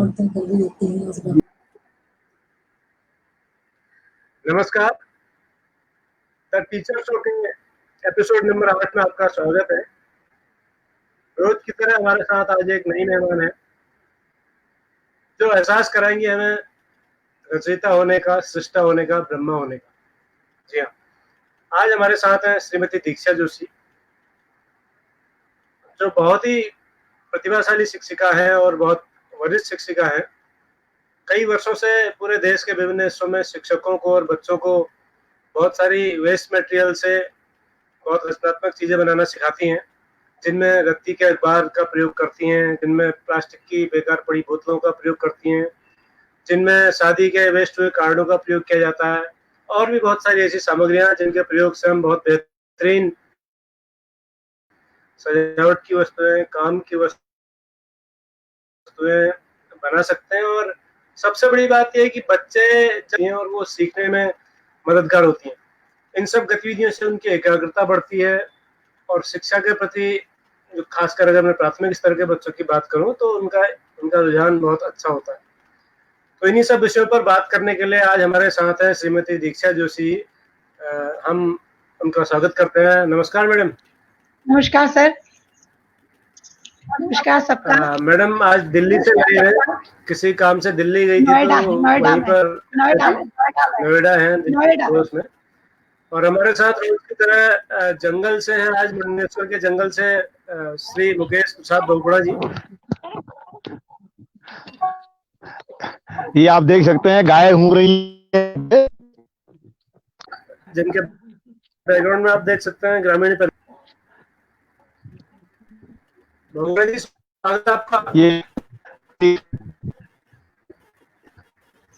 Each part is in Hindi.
परिवर्तन कर भी देते हैं उस बात। नमस्कार, द टीचर शो के एपिसोड नंबर 8 में आपका स्वागत है। रोज की तरह हमारे साथ आज एक नई मेहमान है जो एहसास कराएंगी हमें रचयिता होने का, सृष्टा होने का, ब्रह्मा होने का। जी हाँ, आज हमारे साथ हैं श्रीमती दीक्षा जोशी, जो बहुत ही प्रतिभाशाली शिक्षिका है और बहुत वरिष्ठ शिक्षिका है। कई वर्षों से पूरे देश के विभिन्न हिस्सों में शिक्षकों को और बच्चों को बहुत सारी वेस्ट मटेरियल से बहुत रचनात्मक चीजें बनाना सिखाती हैं, जिनमें रत्ती के अखबार का प्रयोग करती हैं, जिनमें प्लास्टिक की बेकार पड़ी बोतलों का प्रयोग करती हैं, जिनमें शादी के वेस्ट हुए कार्डों का प्रयोग किया जाता है, और भी बहुत सारी ऐसी सामग्रियां जिनके प्रयोग से हम बहुत बेहतरीन सजावट की वस्तुएं, काम की वस्तुएं बना सकते हैं। और सबसे बड़ी बात यह है कि बच्चे और वो सीखने में मददगार होती हैं। इन सब गतिविधियों से उनकी एकाग्रता बढ़ती है और शिक्षा के प्रति, जो खासकर अगर मैं प्राथमिक स्तर के बच्चों की बात करूं, तो उनका रुझान बहुत अच्छा होता है। तो इन्हीं सब विषयों पर बात करने के लिए आज हमारे साथ हैं श्रीमती दीक्षा जोशी। हम उनका स्वागत करते हैं। नमस्कार मैडम। नमस्कार सर। नमस्कार सबका। मैडम आज दिल्ली से गई है, किसी काम से दिल्ली गई थी, तो वहीं पर नोएडा है में। और हमारे साथ रोज की तरह जंगल से हैं, आज मंडलेश्वर के जंगल से श्री मुकेश प्रसाद बहुगुणा जी। ये आप देख सकते हैं गाय घूम रही है, जिनके बैकग्राउंड में आप देख सकते हैं ग्रामीण पर। बहुगुणा जी, स्वागत आपका। ये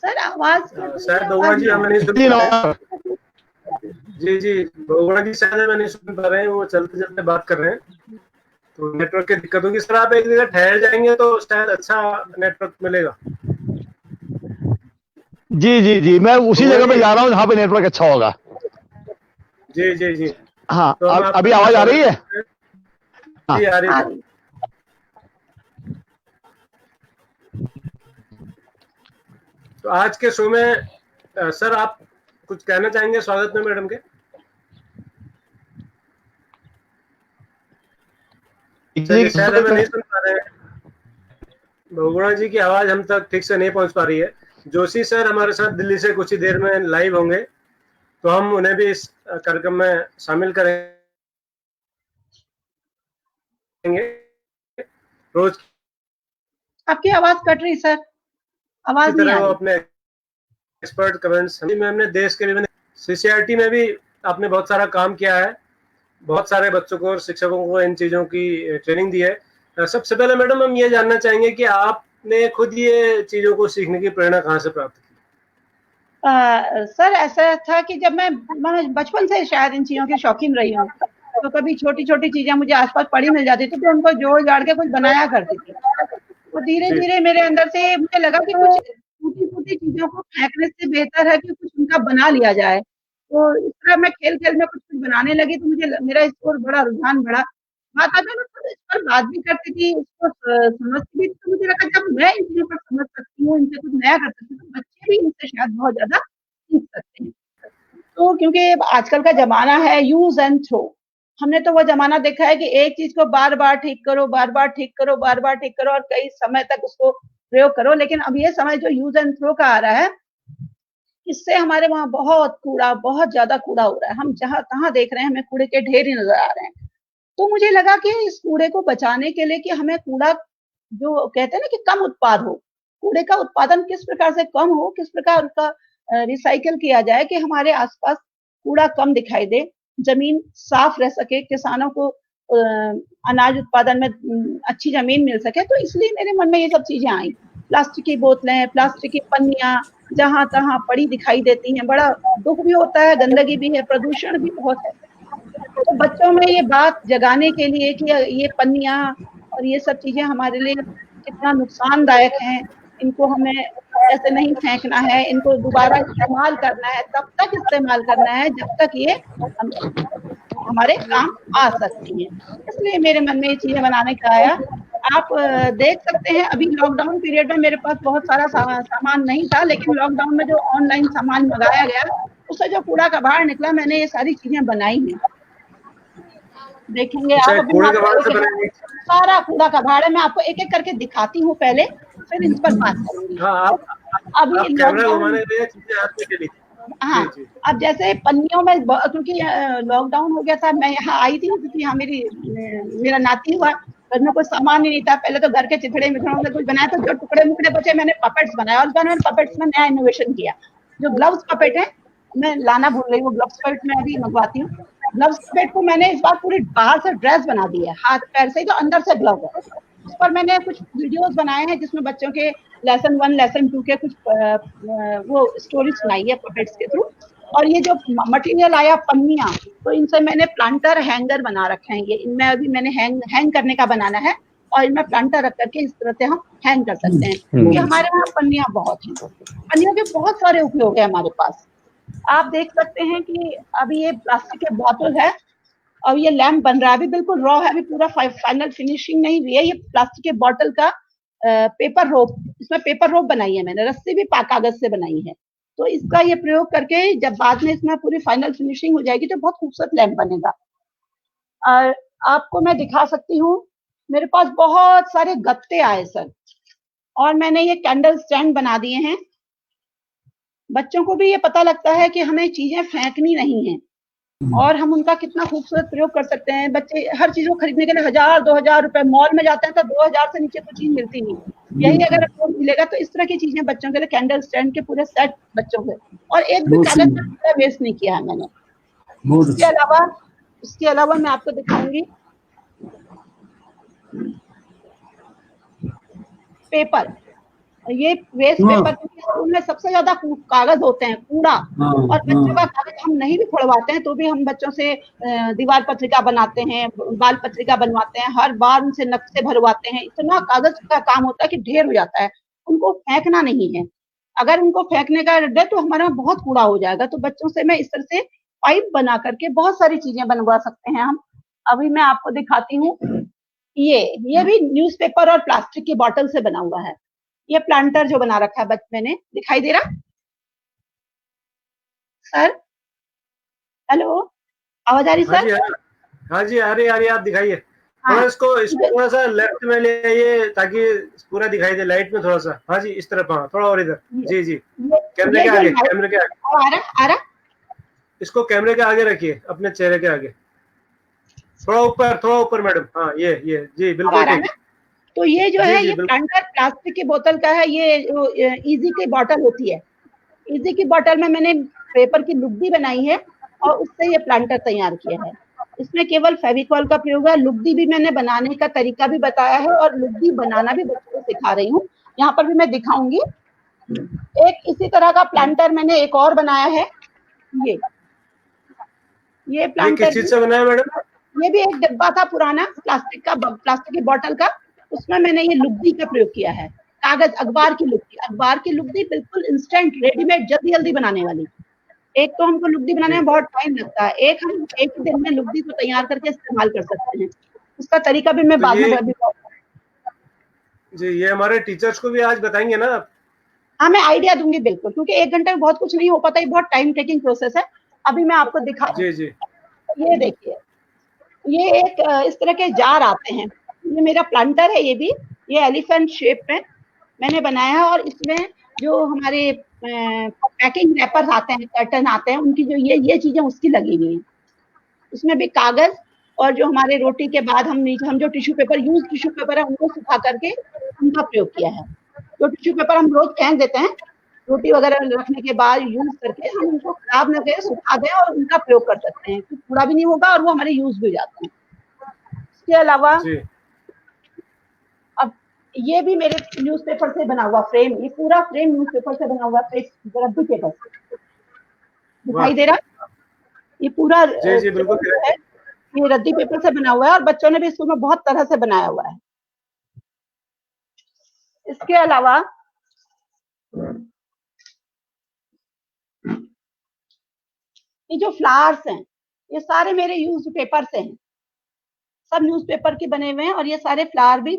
सर आवाज शायद बहुगुणा जी हमें नहीं सुन पा रहे। जी बहुगुणा जी शायद हमें नहीं सुन पा रहे हैं, वो चलते चलते बात कर रहे हैं, तो नेटवर्क की दिक्कत होगी। सर आप एक जगह ठहर जाएंगे तो शायद अच्छा नेटवर्क मिलेगा। जी मैं उसी जगह पे जा रहा हूँ जहाँ पे नेटवर्क अच्छा होगा। जी हाँ, तो अभी आवाज आ रही है? जी आ रही है। तो आज के शो में सर आप कुछ कहना चाहेंगे स्वागत में मैडम के? शायद हमें नहीं सुन पा रहे हैं, बहुगुणा जी की आवाज हम तक ठीक से नहीं पहुंच पा रही है। जोशी सर हमारे साथ दिल्ली से कुछ ही देर में लाइव होंगे, तो हम उन्हें भी इस कार्यक्रम में शामिल करेंगे। रोज आपकी आवाज कट रही सर, आवाज नहीं आ रही। अपने एक्सपर्ट कमेंट्स में हमने देश के विभिन्न सीसीआरटी में भी आपने बहुत सारा काम किया है, बहुत सारे बच्चों को और शिक्षकों को इन चीजों की ट्रेनिंग दी है। सबसे पहले मैडम हम ये जानना चाहेंगे कि आपने खुद ये चीजों को सीखने की प्रेरणा कहाँ से प्राप्त की? सर ऐसा था कि जब मैं बचपन से शायद इन चीजों की शौकीन रही हूँ, तो कभी छोटी छोटी चीजें मुझे आसपास पड़ी मिल जाती थी, तो उनको जोड़ जाड़ के कुछ बनाया करती थी। तो धीरे धीरे मेरे अंदर से मुझे लगा कि कुछ छोटी छोटी चीजों को फेंकने से बेहतर है कि कुछ उनका बना लिया जाए। तो इस तरह मैं खेल खेल में कुछ बनाने लगी, तो मुझे मेरा इस पर बड़ा रुझान बढ़ा। बात आता है तो इस पर बात भी करती थी, इसको समझती भी, तो मुझे लगा जब मैं इन चीजों पर समझ सकती हूँ, इनसे कुछ नया कर सकती हूँ, तो बच्चे भी इनसे शायद बहुत ज्यादा सीख सकते हैं। तो क्योंकि आजकल का जमाना है यूज एंड थ्रो, हमने तो वो जमाना देखा है कि एक चीज को बार बार ठीक करो, बार बार ठीक करो, बार बार ठीक करो और कई समय तक उसको प्रयोग करो। लेकिन अब ये समय जो यूज एंड थ्रो का आ रहा है, इससे हमारे वहां बहुत कूड़ा, बहुत ज्यादा कूड़ा हो रहा है। हम जहां तहां देख रहे हैं, हमें कूड़े के ढेर ही नजर आ रहे हैं। तो मुझे लगा कि इस कूड़े को बचाने के लिए कि हमें कूड़ा, जो कहते हैं ना कि कम उत्पाद हो, कूड़े का उत्पादन किस प्रकार से कम हो, किस प्रकार उसका रिसाइकल किया जाए कि हमारे आसपास कूड़ा कम दिखाई दे, जमीन साफ रह सके, किसानों को अनाज उत्पादन में अच्छी जमीन मिल सके। तो इसलिए मेरे मन में ये सब चीजें आई। प्लास्टिक की बोतलें, प्लास्टिक की पन्नियां जहां तहां पड़ी दिखाई देती हैं, बड़ा दुख भी होता है, गंदगी भी है, प्रदूषण भी बहुत है। तो बच्चों में ये बात जगाने के लिए कि ये पन्नियां और ये सब चीजें हमारे लिए कितना नुकसानदायक हैं, इनको हमें ऐसे नहीं फेंकना है, इनको दोबारा इस्तेमाल करना है, तब तक इस्तेमाल करना है जब तक ये हमारे काम आ सकती हैं। इसलिए मेरे मन में ये चीजें बनाने का आया। आप देख सकते हैं अभी लॉकडाउन पीरियड में मेरे पास बहुत सारा सामान नहीं था, लेकिन लॉकडाउन में जो ऑनलाइन सामान मंगाया गया उससे जो कूड़ा कबाड़ निकला, मैंने ये सारी चीजें बनाई हैं। देखेंगे आप, अभी कूड़े कबाड़ से बने सारा कूड़ा कबाड़ है। मैं आपको एक एक करके दिखाती हूँ पहले, फिर इन पर बात करूंगी। हाँ, आप अभी कैमरा घुमाने के लिए चीजें हाथ में चली। हाँ, अब जैसे पन्नियों में, क्योंकि लॉकडाउन हो गया था, मैं यहाँ आई थी क्योंकि यहाँ मेरा नाती हुआ, घर में कोई सामान ही नहीं था। पहले तो घर के चिथड़े मिथड़ों से कुछ बनाया, तो जो टुकड़े मुकड़े बचे मैंने पपेट्स बनाया, और मैंने पपेट्स में नया इनोवेशन किया। जो ग्लव्स पपेट है, मैं लाना भूल गई, वो ग्लव्स पपेट मैं अभी मंगवाती हूँ। ग्लव्स पपेट को मैंने इस बार पूरी बाहर से ड्रेस बना दी है, हाथ पैर से, तो अंदर से ग्लव है। उस पर मैंने कुछ वीडियोस बनाए हैं जिसमें बच्चों के लेसन 1 लेसन 2 के कुछ वो स्टोरी सुनाई है पपेट्स के थ्रू। और ये जो मटेरियल आया पन्नियां, तो इनसे मैंने प्लांटर हैंगर बना रखे हैं। ये इनमें अभी मैंने हैंग करने का बनाना है, और इनमें प्लांटर रख करके इस तरह से हम हैंग कर सकते हैं, क्योंकि हमारे वहाँ पन्नियां बहुत हैं। पन्नियों के बहुत सारे उपयोग है हमारे पास। आप देख सकते हैं कि अभी ये प्लास्टिक के बोतल है, और ये लैंप बन रहा है, अभी बिल्कुल रॉ है, अभी पूरा फाइनल फिनिशिंग नहीं हुई है। ये प्लास्टिक के बॉटल का पेपर रोप, इसमें पेपर रोप बनाई है मैंने, रस्सी भी कागज से बनाई है। तो इसका ये प्रयोग करके जब बाद में इसमें पूरी फाइनल फिनिशिंग हो जाएगी तो बहुत खूबसूरत लैंप बनेगा। और आपको मैं दिखा सकती हूँ, मेरे पास बहुत सारे गत्ते आए सर, और मैंने ये कैंडल स्टैंड बना दिए हैं। बच्चों को भी ये पता लगता है कि हमें चीजें फेंकनी नहीं है, और हम उनका कितना खूबसूरत प्रयोग कर सकते हैं। बच्चे हर चीज को खरीदने के लिए 1000-2000 रुपए, मॉल में जाते हैं तो 2000 से नीचे कोई चीज मिलती नहीं। यही अगर आपको मिलेगा तो इस तरह की चीजें बच्चों के लिए, कैंडल स्टैंड के पूरे सेट बच्चों के, और एक भी कागज का टुकड़ा वेस्ट नहीं किया है मैंने। इसके अलावा मैं आपको दिखाऊंगी पेपर। ये वेस्ट पेपर, स्कूल में सबसे ज्यादा कागज होते हैं, कूड़ा, और बच्चों का कागज हम नहीं भी छोड़वाते हैं तो भी हम बच्चों से दीवार पत्रिका बनाते हैं, बाल पत्रिका बनवाते हैं, हर बार उनसे नक्शे भरवाते हैं। इतना कागज का काम होता है कि ढेर हो जाता है। उनको फेंकना नहीं है, अगर उनको फेंकने का डर तो हमारा बहुत कूड़ा हो जाएगा। तो बच्चों से मैं इस तरह से पाइप बना करके बहुत सारी चीजें बनवा सकते हैं हम। अभी मैं आपको दिखाती हूँ, ये भी न्यूज़पेपर और प्लास्टिक की बॉटल से बना हुआ है। ये प्लांटर जो बना रखा है मैंने, दिखाई दे रहा सर? हेलो, आवाज आ रही सर? हाँ जी, आ रही, आप दिखाइए। थोड़ा इसको थोड़ा सा लेफ्ट में ले आइए ताकि पूरा दिखाई दे लाइट में थोड़ा सा। हाँ जी, इस तरफ, हाँ थोड़ा और इधर। जी कैमरे के आगे, आ रहा। इसको कैमरे के आगे रखिए, अपने चेहरे के आगे, थोड़ा ऊपर मैडम। हाँ ये जी बिल्कुल ठीक। तो ये जो है, ये प्लांटर प्लास्टिक की बोतल का है। ये इजी की बोतल होती है, इजी की बोतल में मैंने पेपर की लुगदी बनाई है और उससे ये प्लांटर तैयार किया है। इसमें केवल फेविकॉल का प्रयोग है। लुगदी भी मैंने बनाने का तरीका भी बताया है, और लुगदी बनाना भी बच्चों को सिखा रही हूँ। यहाँ पर भी मैं दिखाऊंगी। एक इसी तरह का प्लांटर मैंने एक और बनाया है। ये प्लांटर किस चीज से बनाया मैडम? ये भी एक डिब्बा था पुराना प्लास्टिक की बोतल का, उसमें मैंने ये लुगदी का प्रयोग किया है। कागज, अखबार की लुगदी बिल्कुल इंस्टेंट रेडीमेड, जल्दी बनाने वाली। एक तो हमको लुगदी बनाने में बहुत टाइम लगता है, एक हम एक ही दिन में लुगदी को तैयार करके इस्तेमाल कर सकते हैं। उसका तरीका भी मैं बाद में जी, ये हमारे टीचर्स को भी आज बताएंगे ना? हाँ, मैं आइडिया दूंगी बिल्कुल, क्योंकि एक घंटे में बहुत कुछ नहीं हो पाता, ये बहुत टाइम टेकिंग प्रोसेस है। अभी मैं आपको दिखा, जी ये देखिए, ये एक इस तरह के जार आते हैं। ये मेरा प्लांटर है, ये एलिफेंट शेप में मैंने बनाया है, और इसमें जो हमारे पैकिंग रैपर्स आते हैं, कर्टन आते हैं, उनकी जो ये चीजें उसकी लगी हुई हैं। उसमें भी कागज, और जो हमारे रोटी के बाद हम जो टिश्यू पेपर है उनको सुखा करके उनका प्रयोग किया है। जो टिश्यू पेपर हम रोज फेंक देते हैं, रोटी वगैरह रखने के बाद यूज करके हम उनको खराब न करें, सुखा दें और उनका प्रयोग कर सकते हैं। कुछ कूड़ा भी नहीं होगा और वो हमारे यूज भी हो जाते हैं। इसके अलावा अब ये भी मेरे न्यूज़पेपर से बना हुआ फ्रेम, ये पूरा फ्रेम न्यूज़पेपर से बना हुआ, रद्दी पेपर से दिखाई दे रहा। ये पूरा जी बिल्कुल है, ये रद्दी पेपर से बना हुआ है, और बच्चों ने भी इसको बहुत तरह से बनाया हुआ है। इसके अलावा ये जो फ्लावर्स हैं, ये सारे मेरे यूज्ड पेपर से हैं, सब न्यूज़पेपर के बने हुए हैं, और ये सारे फ्लावर भी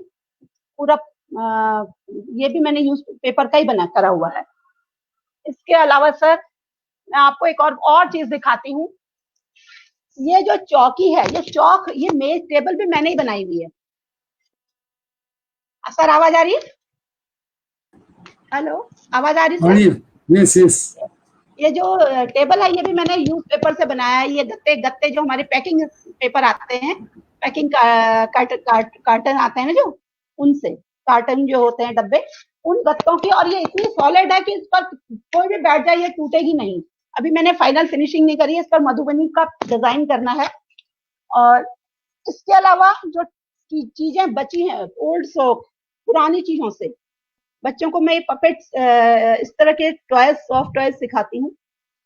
पूरा ये भी मैंने न्यूज पेपर का ही बना करा हुआ है। इसके अलावा सर मैं आपको एक और चीज दिखाती हूँ। ये जो चौकी है, ये मेज टेबल भी मैंने ही बनाई हुई है। सर आवाज आ रही है? हेलो, आवाज आ रही है सर? Yes yes. ये जो टेबल है ये भी मैंने न्यूज पेपर से बनाया है। ये गत्ते जो हमारे पैकिंग पेपर आते हैं, पैकिंग कार्टन आते हैं ना, जो उनसे कार्टन जो होते हैं डब्बे, उन गत्तों की। और ये इतनी सॉलिड है कि इस पर कोई भी बैठ जाए ये टूटेगी नहीं। अभी मैंने फाइनल फिनिशिंग नहीं करी है, इस पर मधुबनी का डिजाइन करना है। और इसके अलावा जो चीजें बची हैं ओल्ड सॉक, पुरानी चीजों से बच्चों को मैं पपेट्स, इस तरह के टॉयज, सॉफ्ट टॉयज सिखाती हूँ।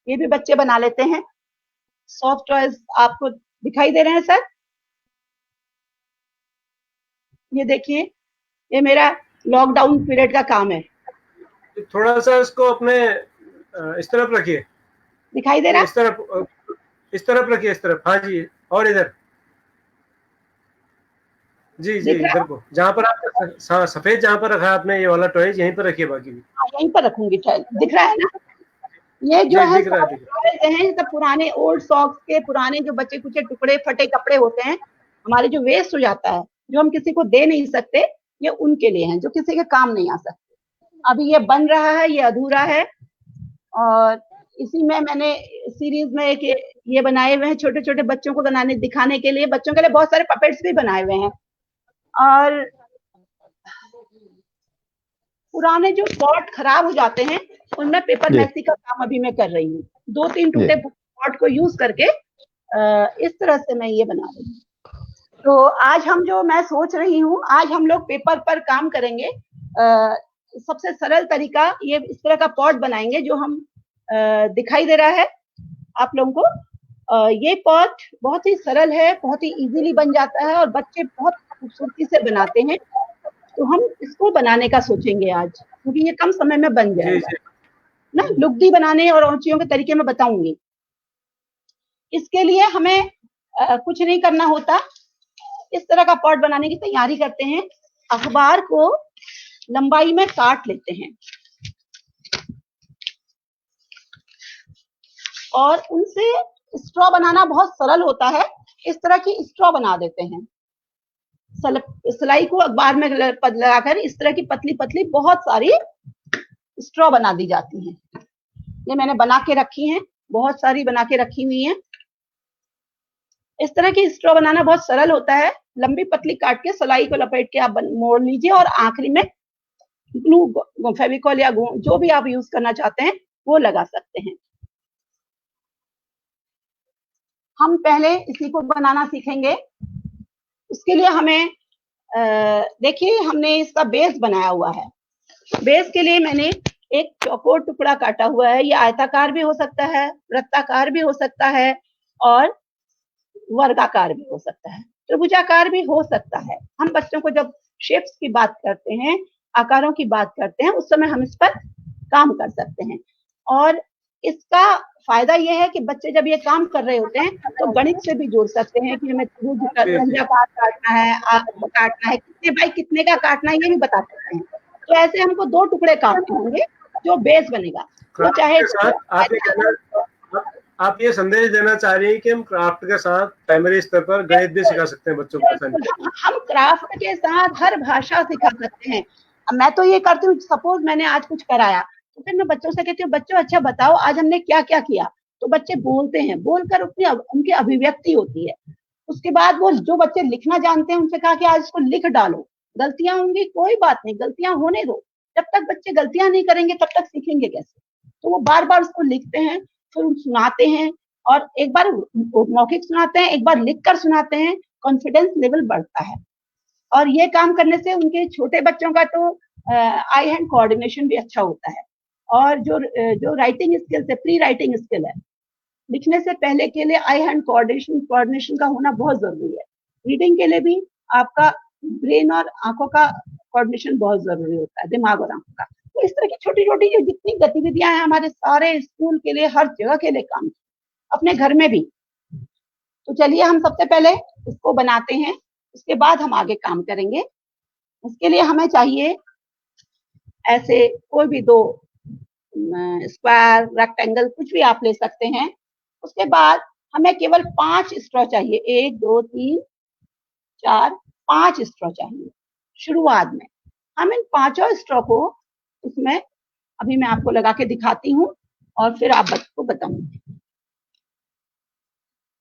ये भी बच्चे बना लेते हैं। सॉफ्ट टॉयज आपको दिखाई दे रहे हैं सर? ये देखिए, ये मेरा लॉकडाउन पीरियड का काम है। थोड़ा सा इसको अपने इस तरफ रखिए। दिखाई दे रहा? इस तरफ रखिए, इस तरफ। हाँ जी, और इधर जी इधर को, जहाँ पर आप सफेद जहाँ पर रखा आपने ये वाला टॉय, यहीं पर रखिए। बाकी भी यहीं पर रखूंगी। दिख रहा है ना? ये जो है सब पुराने ओल्ड सॉक्स के, पुराने जो बचे कुछ टुकड़े फटे कपड़े होते हैं हमारे, जो वेस्ट हो जाता है, जो हम किसी को दे नहीं सकते, ये उनके लिए हैं, जो किसी के काम नहीं आ सकते। अभी ये बन रहा है, ये अधूरा है। और इसी में मैंने सीरीज में एक ये बनाए हुए हैं, छोटे छोटे बच्चों को बनाने दिखाने के लिए, बच्चों के लिए बहुत सारे पपेट्स भी बनाए हुए हैं। और पुराने जो पॉट खराब हो जाते हैं उनमें पेपर मैक्सी का काम अभी मैं कर रही हूँ। 2-3 टूटे पॉट को यूज करके इस तरह से मैं ये बना रही हूँ। तो आज मैं सोच रही हूँ, आज हम लोग पेपर पर काम करेंगे। सबसे सरल तरीका ये इस तरह का पॉट बनाएंगे जो हम दिखाई दे रहा है आप लोगों को। ये पॉट बहुत ही सरल है, बहुत ही इजीली बन जाता है और बच्चे बहुत खूबसूरती से बनाते हैं। तो हम इसको बनाने का सोचेंगे आज, क्योंकि ये कम समय में बन जाएगा ना। लुगदी बनाने और औंचियों के तरीके में बताऊंगी। इसके लिए हमें कुछ नहीं करना होता। इस तरह का पॉट बनाने की तैयारी करते हैं। अखबार को लंबाई में काट लेते हैं और उनसे स्ट्रॉ बनाना बहुत सरल होता है। इस तरह की स्ट्रॉ बना देते हैं। सिलाई को अखबार में लगाकर इस तरह की पतली पतली बहुत सारी स्ट्रॉ बना दी जाती हैं। ये मैंने बना के रखी हैं, बहुत सारी बना के रखी हुई हैं। इस तरह की स्ट्रॉ बनाना बहुत सरल होता है। लंबी पतली काट के सिलाई को लपेट के आप मोड़ लीजिए और आखिरी में ग्लू, फेविकॉल या जो भी आप यूज करना चाहते हैं वो लगा सकते हैं। हम पहले इसी को बनाना सीखेंगे। उसके लिए हमें देखिए, हमने इसका बेस बनाया हुआ है। बेस के लिए मैंने एक चौकोर टुकड़ा काटा हुआ है। ये आयताकार भी हो सकता है, वृत्ताकार भी हो सकता है और वर्गाकार भी हो सकता है, त्रिभुजाकार भी हो सकता है। हम बच्चों को जब शेप्स की बात करते हैं, आकारों की बात करते हैं, उस समय हम इस पर काम कर सकते हैं। और इसका फायदा यह है कि बच्चे जब ये काम कर रहे होते हैं तो गणित से भी जोड़ सकते हैं कि हमें त्रिभुजाकार काटना है, कितने बाई कितने का काटना है, ये भी बता सकते हैं। तो ऐसे हमको 2 टुकड़े काटने होंगे जो बेस बनेगा। तो चाहे आप ये संदेश देना चाह रही हैं कि हम क्राफ्ट के साथ प्राइमरी स्तर पर गणित भी सिखा सकते हैं बच्चों को? हम क्राफ्ट के साथ हर भाषा सिखा सकते हैं। मैं तो ये करती हूँ, सपोज मैंने आज कुछ कराया तो फिर मैं बच्चों से कहती हूँ, बच्चों अच्छा बताओ आज हमने क्या क्या किया। तो बच्चे बोलते हैं, बोलकर उनकी अभिव्यक्ति होती है। उसके बाद वो जो बच्चे लिखना जानते हैं उनसे कहा कि आज इसको लिख डालो। गलतियां होंगी, कोई बात नहीं, गलतियां होने दो। जब तक बच्चे गलतियां नहीं करेंगे तब तक सीखेंगे कैसे? तो वो बार बार उसको लिखते हैं, फिर सुनाते हैं, और एक बार मौखिक सुनाते हैं, एक बार लिखकर सुनाते हैं। कॉन्फिडेंस लेवल बढ़ता है और ये काम करने से उनके छोटे बच्चों का तो आई हैंड कोऑर्डिनेशन भी अच्छा होता है। और जो राइटिंग स्किल्स है, प्री राइटिंग स्किल है, लिखने से पहले के लिए आई हैंड कोऑर्डिनेशन का होना बहुत जरूरी है। रीडिंग के लिए भी आपका ब्रेन और आंखों का कोऑर्डिनेशन बहुत जरूरी होता है, दिमाग और आंखों का। तो इस तरह की छोटी छोटी जो जितनी गतिविधियां हैं हमारे सारे स्कूल के लिए, हर जगह के लिए काम, अपने घर में भी। तो चलिए हम सबसे पहले इसको बनाते हैं, उसके बाद हम आगे काम करेंगे। उसके लिए हमें चाहिए ऐसे कोई भी दो स्क्वायर, रेक्टेंगल, कुछ भी आप ले सकते हैं। उसके बाद हमें केवल 5 स्ट्रॉ चाहिए, 1 2 3 4 5 स्ट्रॉ चाहिए शुरुआत में। हम इन 5 स्ट्रॉ को उसमें अभी मैं आपको लगा के दिखाती हूँ और फिर आप को बताऊंगी।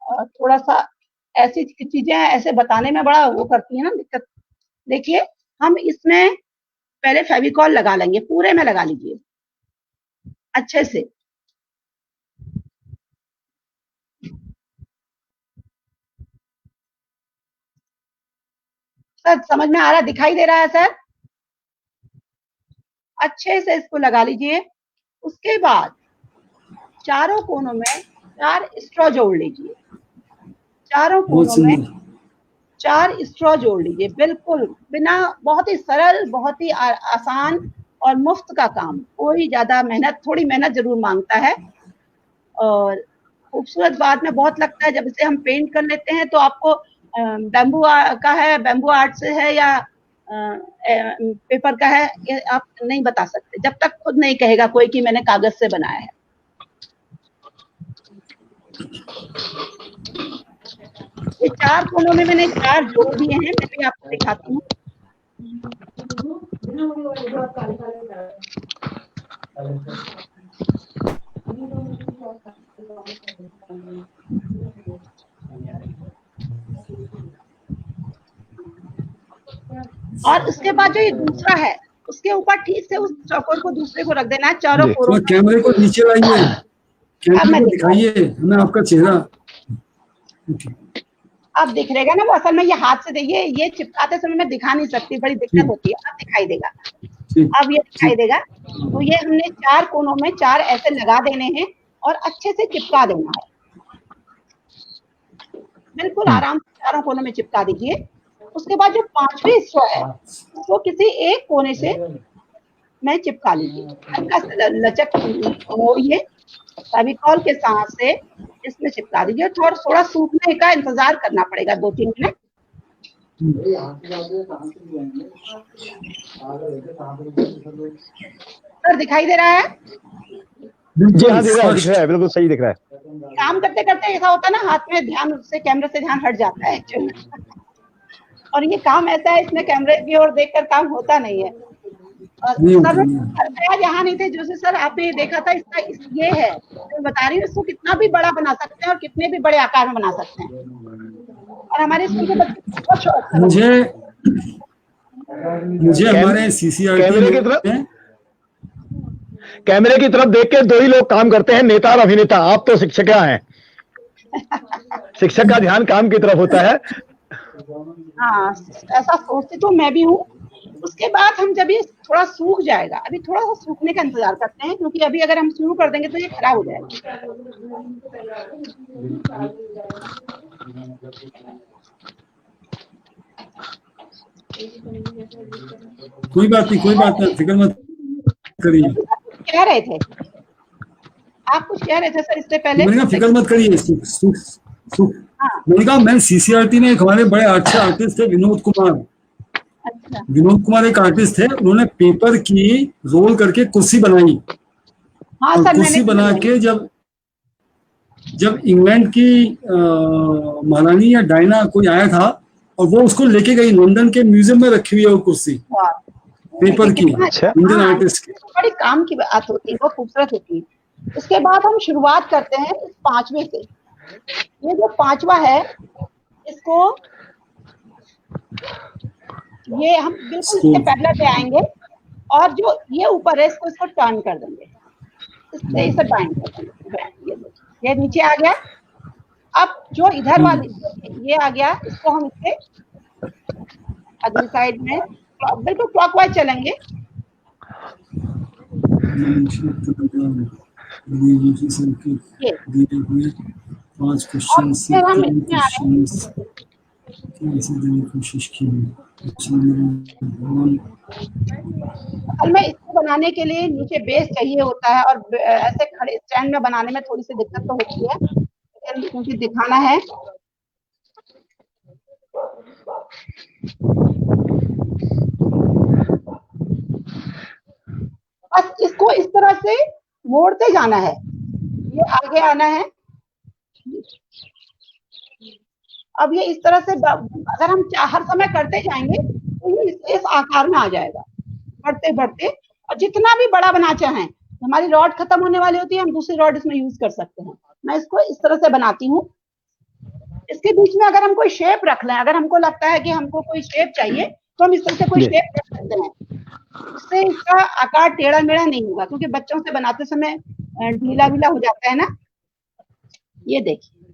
और थोड़ा सा ऐसी चीजें ऐसे बताने में बड़ा वो करती है ना दिक्कत। देखिए, हम इसमें पहले फेविकॉल लगा लेंगे, पूरे में लगा लीजिए अच्छे से। सर समझ में आ रहा, दिखाई दे रहा है सर? अच्छे से इसको लगा लीजिए। उसके बाद चारों कोनों में 4 स्ट्रॉ जोड़ लीजिए, चारों कोनों में 4 स्ट्रॉ जोड़ लीजिए, बिल्कुल बिना, बहुत ही सरल, बहुत ही आसान और मुफ्त का काम। कोई ज्यादा मेहनत, थोड़ी मेहनत जरूर मांगता है और खूबसूरत बाद में बहुत लगता है। जब इसे हम पेंट कर लेते हैं तो आपको बैम्बू का है, बैम्बू आर्ट से है या पेपर का है, ये आप नहीं बता सकते जब तक खुद नहीं कहेगा कोई कि मैंने कागज से बनाया है। ये 4 कोनों में मैंने 4 जोड़ दिए हैं, मैं भी आपको दिखाती हूँ। और उसके बाद जो ये दूसरा है उसके ऊपर ठीक से उस चौकोर को दूसरे को रख देना है चारों कोनों। कैमरे को नीचे लाइए, कैमरे को दिखाइए हमें आपका चेहरा। अब दिख रहेगा ना वो? असल में ये हाथ से देखिए, ये चिपकाते समय मैं दिखा नहीं सकती, बड़ी दिक्कत होती है। अब दिखाई देगा, अब ये दिखाई देगा। तो ये हमने 4 कोनों में 4 ऐसे लगा देने हैं और अच्छे से चिपका देना है, बिल्कुल आराम से चारों कोनों में चिपका दीजिए। उसके बाद जो 5वीं स्ट्रॉ है उसको किसी एक कोने से मैं चिपका लीजिए, हल्का सा लचक मोड़िए, फेविकॉल के साथ से इसमें चिपका दीजिए। थोड़ा सूखने का इंतजार करना पड़ेगा 2-3 मिनट। सर दिखाई दे रहा है? जी हाँ, दिख रहा है, बिल्कुल सही दिख रहा है। काम करते करते ऐसा होता है ना, हाथ में ध्यान से, कैमरे से ध्यान हट जाता है और ये काम ऐसा है, इसमें कैमरे की ओर देखकर काम होता नहीं है। और सर यहाँ नहीं थे जो सर आपने देखा था, इसका ये है मैं बता रही हूँ, इसको कितना भी बड़ा बना सकते हैं और कितने भी बड़े आकार में बना सकते हैं। और हमारे स्कूल के बच्चे बहुत शौक है। मुझे हमारे सीसीआरटी कैमरे की तरफ देख के 2 ही लोग काम करते हैं, नेता और अभिनेता। आप तो शिक्षिका हैं, शिक्षक का ध्यान काम की तरफ होता है। हाँ, ऐसा सोचती तो मैं भी हूँ। उसके बाद हम जब ये थोड़ा सूख जाएगा, अभी थोड़ा सा सूखने का इंतजार करते हैं, क्योंकि अभी अगर हम शुरू कर देंगे तो ये खराब हो जाएगा। कोई बात नहीं, फिक्र मत करिए। कह रहे थे आप, कुछ कह रहे थे सर इससे पहले? मैंने कहा फिक्र मत करिए, मैंने कहा मैं सीसीआरटी में एक हमारे बड़े अच्छे आर्टिस्ट थे विनोद कुमार। अच्छा। विनोद कुमार एक आर्टिस्ट थे, उन्होंने पेपर की रोल करके कुर्सी बनाई। हाँ, और कुर्सी बना के जब इंग्लैंड की महारानी या डायना कोई आया था और वो उसको लेके गई, लंदन के म्यूजियम में रखी हुई है वो कुर्सी पेपर की, इंडियन आर्टिस्ट की। बड़ी काम की बात होती है, बहुत खूबसूरत होती है। उसके बाद हम शुरुआत करते हैं इस 5वें से। ये जो 5वां है, इसको ये हम बिल्कुल इसके पैरेलल पे आएंगे और जो ये ऊपर है इसको टर्न कर देंगे, इससे इसे बाइंड कर देंगे। ये नीचे आ गया। अब जो इधर वाली ये आ गया, इसको हम इससे अगली साइड में बिल्कुल क्लॉकवाइज चलेंगे। पांच क्वेश्चन से कैसे देने की कोशिश की। में इसको बनाने के लिए नीचे बेस चाहिए होता है और ऐसे खड़े स्टैंड में बनाने में थोड़ी सी दिक्कत तो होती है, लेकिन क्योंकि दिखाना है। इसको इस तरह से मोड़ते जाना है, ये आगे आना है। अब ये इस तरह से अगर हम हर समय करते जाएंगे तो ये इस आकार में आ जाएगा बढ़ते बढ़ते। और जितना भी बड़ा बना चाहें, हमारी रॉड खत्म होने वाली होती है, हम दूसरी रॉड इसमें यूज कर सकते हैं। मैं इसको इस तरह से बनाती हूँ। इसके बीच में अगर हम कोई शेप रख लें, अगर हमको लगता है कि हमको कोई शेप चाहिए तो हम इस तरह से कोई शेप रख सकते हैं। इससे इसका आकार टेढ़ा मेढ़ा नहीं होगा, क्योंकि बच्चों से बनाते समय ढीला ढीला हो जाता है ना। ये देखिए,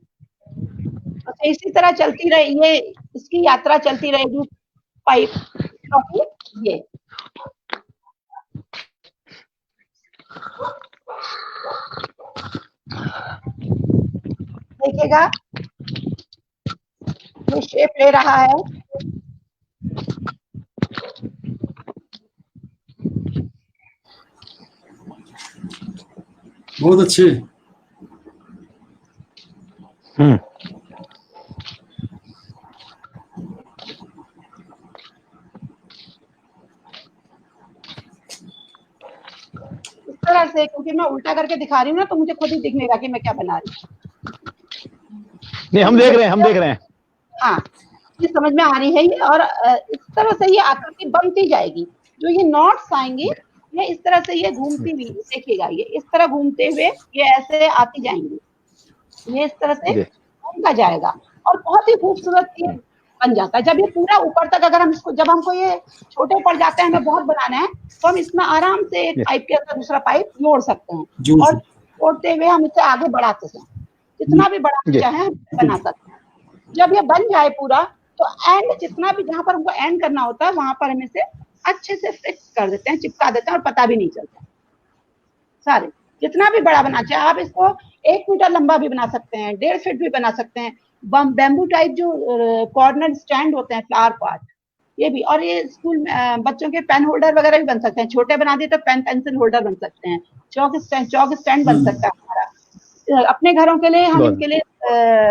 अच्छा इसी तरह चलती रही, ये इसकी यात्रा चलती रहेगी पाइप ये। देखिएगा ये शेप ले रहा है। बहुत अच्छे। इस तरह से, क्योंकि मैं उल्टा करके दिखा रही हूँ ना, तो मुझे खुद ही दिखने लगा कि मैं क्या बना रही हूँ। नहीं, हम देख रहे हैं। हाँ, ये समझ में आ रही है ये। और इस तरह से ये आकृति बनती जाएगी। जो ये नॉट्स आएंगे, ये इस तरह से ये घूमती हुई, देखिएगा ये इस तरह घूमते हुए ये ऐसे आती जाएंगी, ये इस तरह से घूमता जाएगा और बहुत ही खूबसूरत ये बन जाता है। जब ये पूरा ऊपर तक, अगर हम इसको, जब हमको ये छोटे पड़ जाते हैं, हमें बहुत बनाना है, तो हम इसमें आराम से एक पाइप के अंदर दूसरा पाइप जोड़ सकते हैं और जोड़ते हुए हम इसे आगे बढ़ाते हैं। जितना भी बढ़ाना चाहे हम बना सकते हैं। जब ये बन जाए पूरा, तो एंड जितना भी, जहां पर हमको एंड करना होता है, वहां पर हम इसे अच्छे से फिक्स कर देते हैं, चिपका देते हैं और पता भी नहीं चलता। सारे जितना भी बड़ा बना चाहे आप, इसको 1 मीटर लंबा भी बना सकते हैं, 1.5 फीट भी बना सकते हैं। बैम्बू टाइप जो कॉर्नर स्टैंड होते हैं, फ्लावर पॉट, ये भी। और ये स्कूल में बच्चों के पेन होल्डर वगैरह भी बन सकते हैं। छोटे बना दिए तो पेन पेंसिल होल्डर बन सकते हैं। चौक स्टैंड बन सकता है हमारा। अपने घरों के लिए हम इनके लिए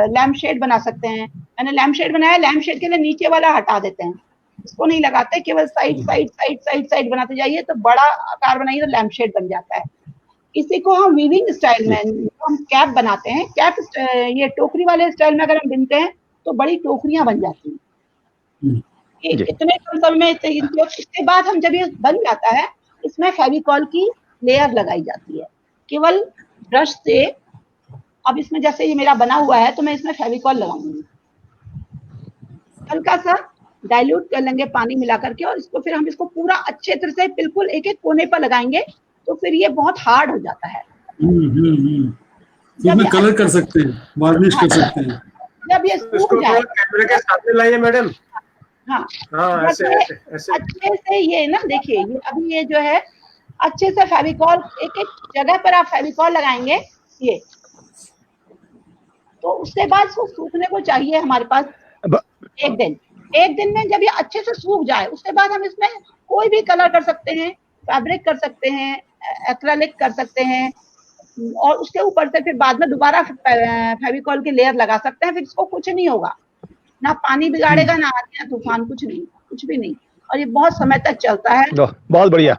लैम्प शेड बना सकते हैं। मैंने लैम्प शेड बनाया, लैम्प शेड के लिए नीचे वाला हटा देते हैं, इसको नहीं लगाते, केवल साइड बनाते जाइए, तो बड़ा आकार बनाइए तो लैम्प शेड बन जाता है। इसी को हम वीविंग स्टाइल में हम कैप बनाते हैं। कैप ये टोकरी वाले स्टाइल में अगर हम बिनते हैं तो बड़ी टोकरियां बन जाती हैं। इतने कम समय में। इसके बाद हम, जब ये बन जाता है, इसमें फेविकॉल की लेयर लगाई जाती है केवल ब्रश से। अब इसमें जैसे ये मेरा बना हुआ है, तो मैं इसमें फेविकॉल लगाऊंगी, हल्का सा डाइल्यूट कर लेंगे पानी मिला करके, और इसको फिर हम इसको पूरा अच्छे तरह से बिल्कुल एक एक कोने पर लगाएंगे, तो फिर ये बहुत हार्ड हो जाता है। इसमें कलर कर सकते हैं, वार्निश कर सकते हैं। जब ये सूख जाए, कैमरे के सामने लाइए मैडम। हाँ, ऐसे अच्छे से ये ना, देखिए ये अभी ये जो है, अच्छे से फेविकॉल एक एक जगह पर आप फेविकॉल लगाएंगे ये, तो उसके बाद इसको सूखने को चाहिए हमारे पास 1 दिन। 1 दिन में जब ये अच्छे से सूख जाए, उसके बाद हम इसमें कोई भी कलर कर सकते हैं, फैब्रिक कर सकते हैं, एक्रेलिक कर सकते हैं, और उसके ऊपर से फिर बाद में दोबारा फेविकॉल की लेयर लगा सकते हैं। फिर इसको कुछ नहीं होगा, ना पानी बिगाड़ेगा, ना आंधी, ना तूफान, कुछ नहीं, कुछ भी नहीं। और ये बहुत समय तक चलता है। बहुत बढ़िया।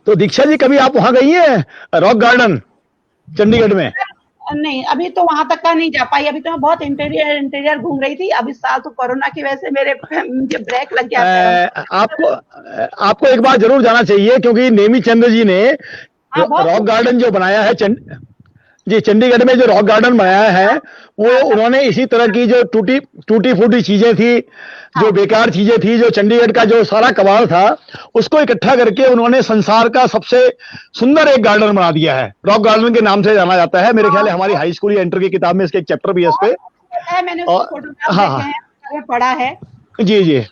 तो दीक्षा जी, कभी आप वहां गई हैं रॉक गार्डन चंडीगढ़ में? नहीं, अभी तो वहां तक का नहीं जा पाई। अभी तो मैं बहुत इंटीरियर घूम रही थी। अब इस साल तो कोरोना की वजह से मुझे ब्रेक लग गया था। आपको एक बार जरूर जाना चाहिए, क्योंकि नेमी चंद्र जी ने रॉक गार्डन जो बनाया है चंडीगढ़ में, जो रॉक गार्डन बनाया है, वो उन्होंने इसी तरह की जो टूटी फूटी चीजें थी, जो बेकार चीजें थी, जो चंडीगढ़ का जो सारा कबाड़ था, उसको इकट्ठा करके उन्होंने संसार का सबसे सुंदर एक गार्डन बना दिया है। रॉक गार्डन के नाम से जाना जाता है। मेरे ख्याल है हमारी हाई स्कूल या इंटर की किताब में इसके एक चैप्टर भी है इस पे। मैंने उसको फोटोग्राफ देखे हैं, पढ़ा है। जी।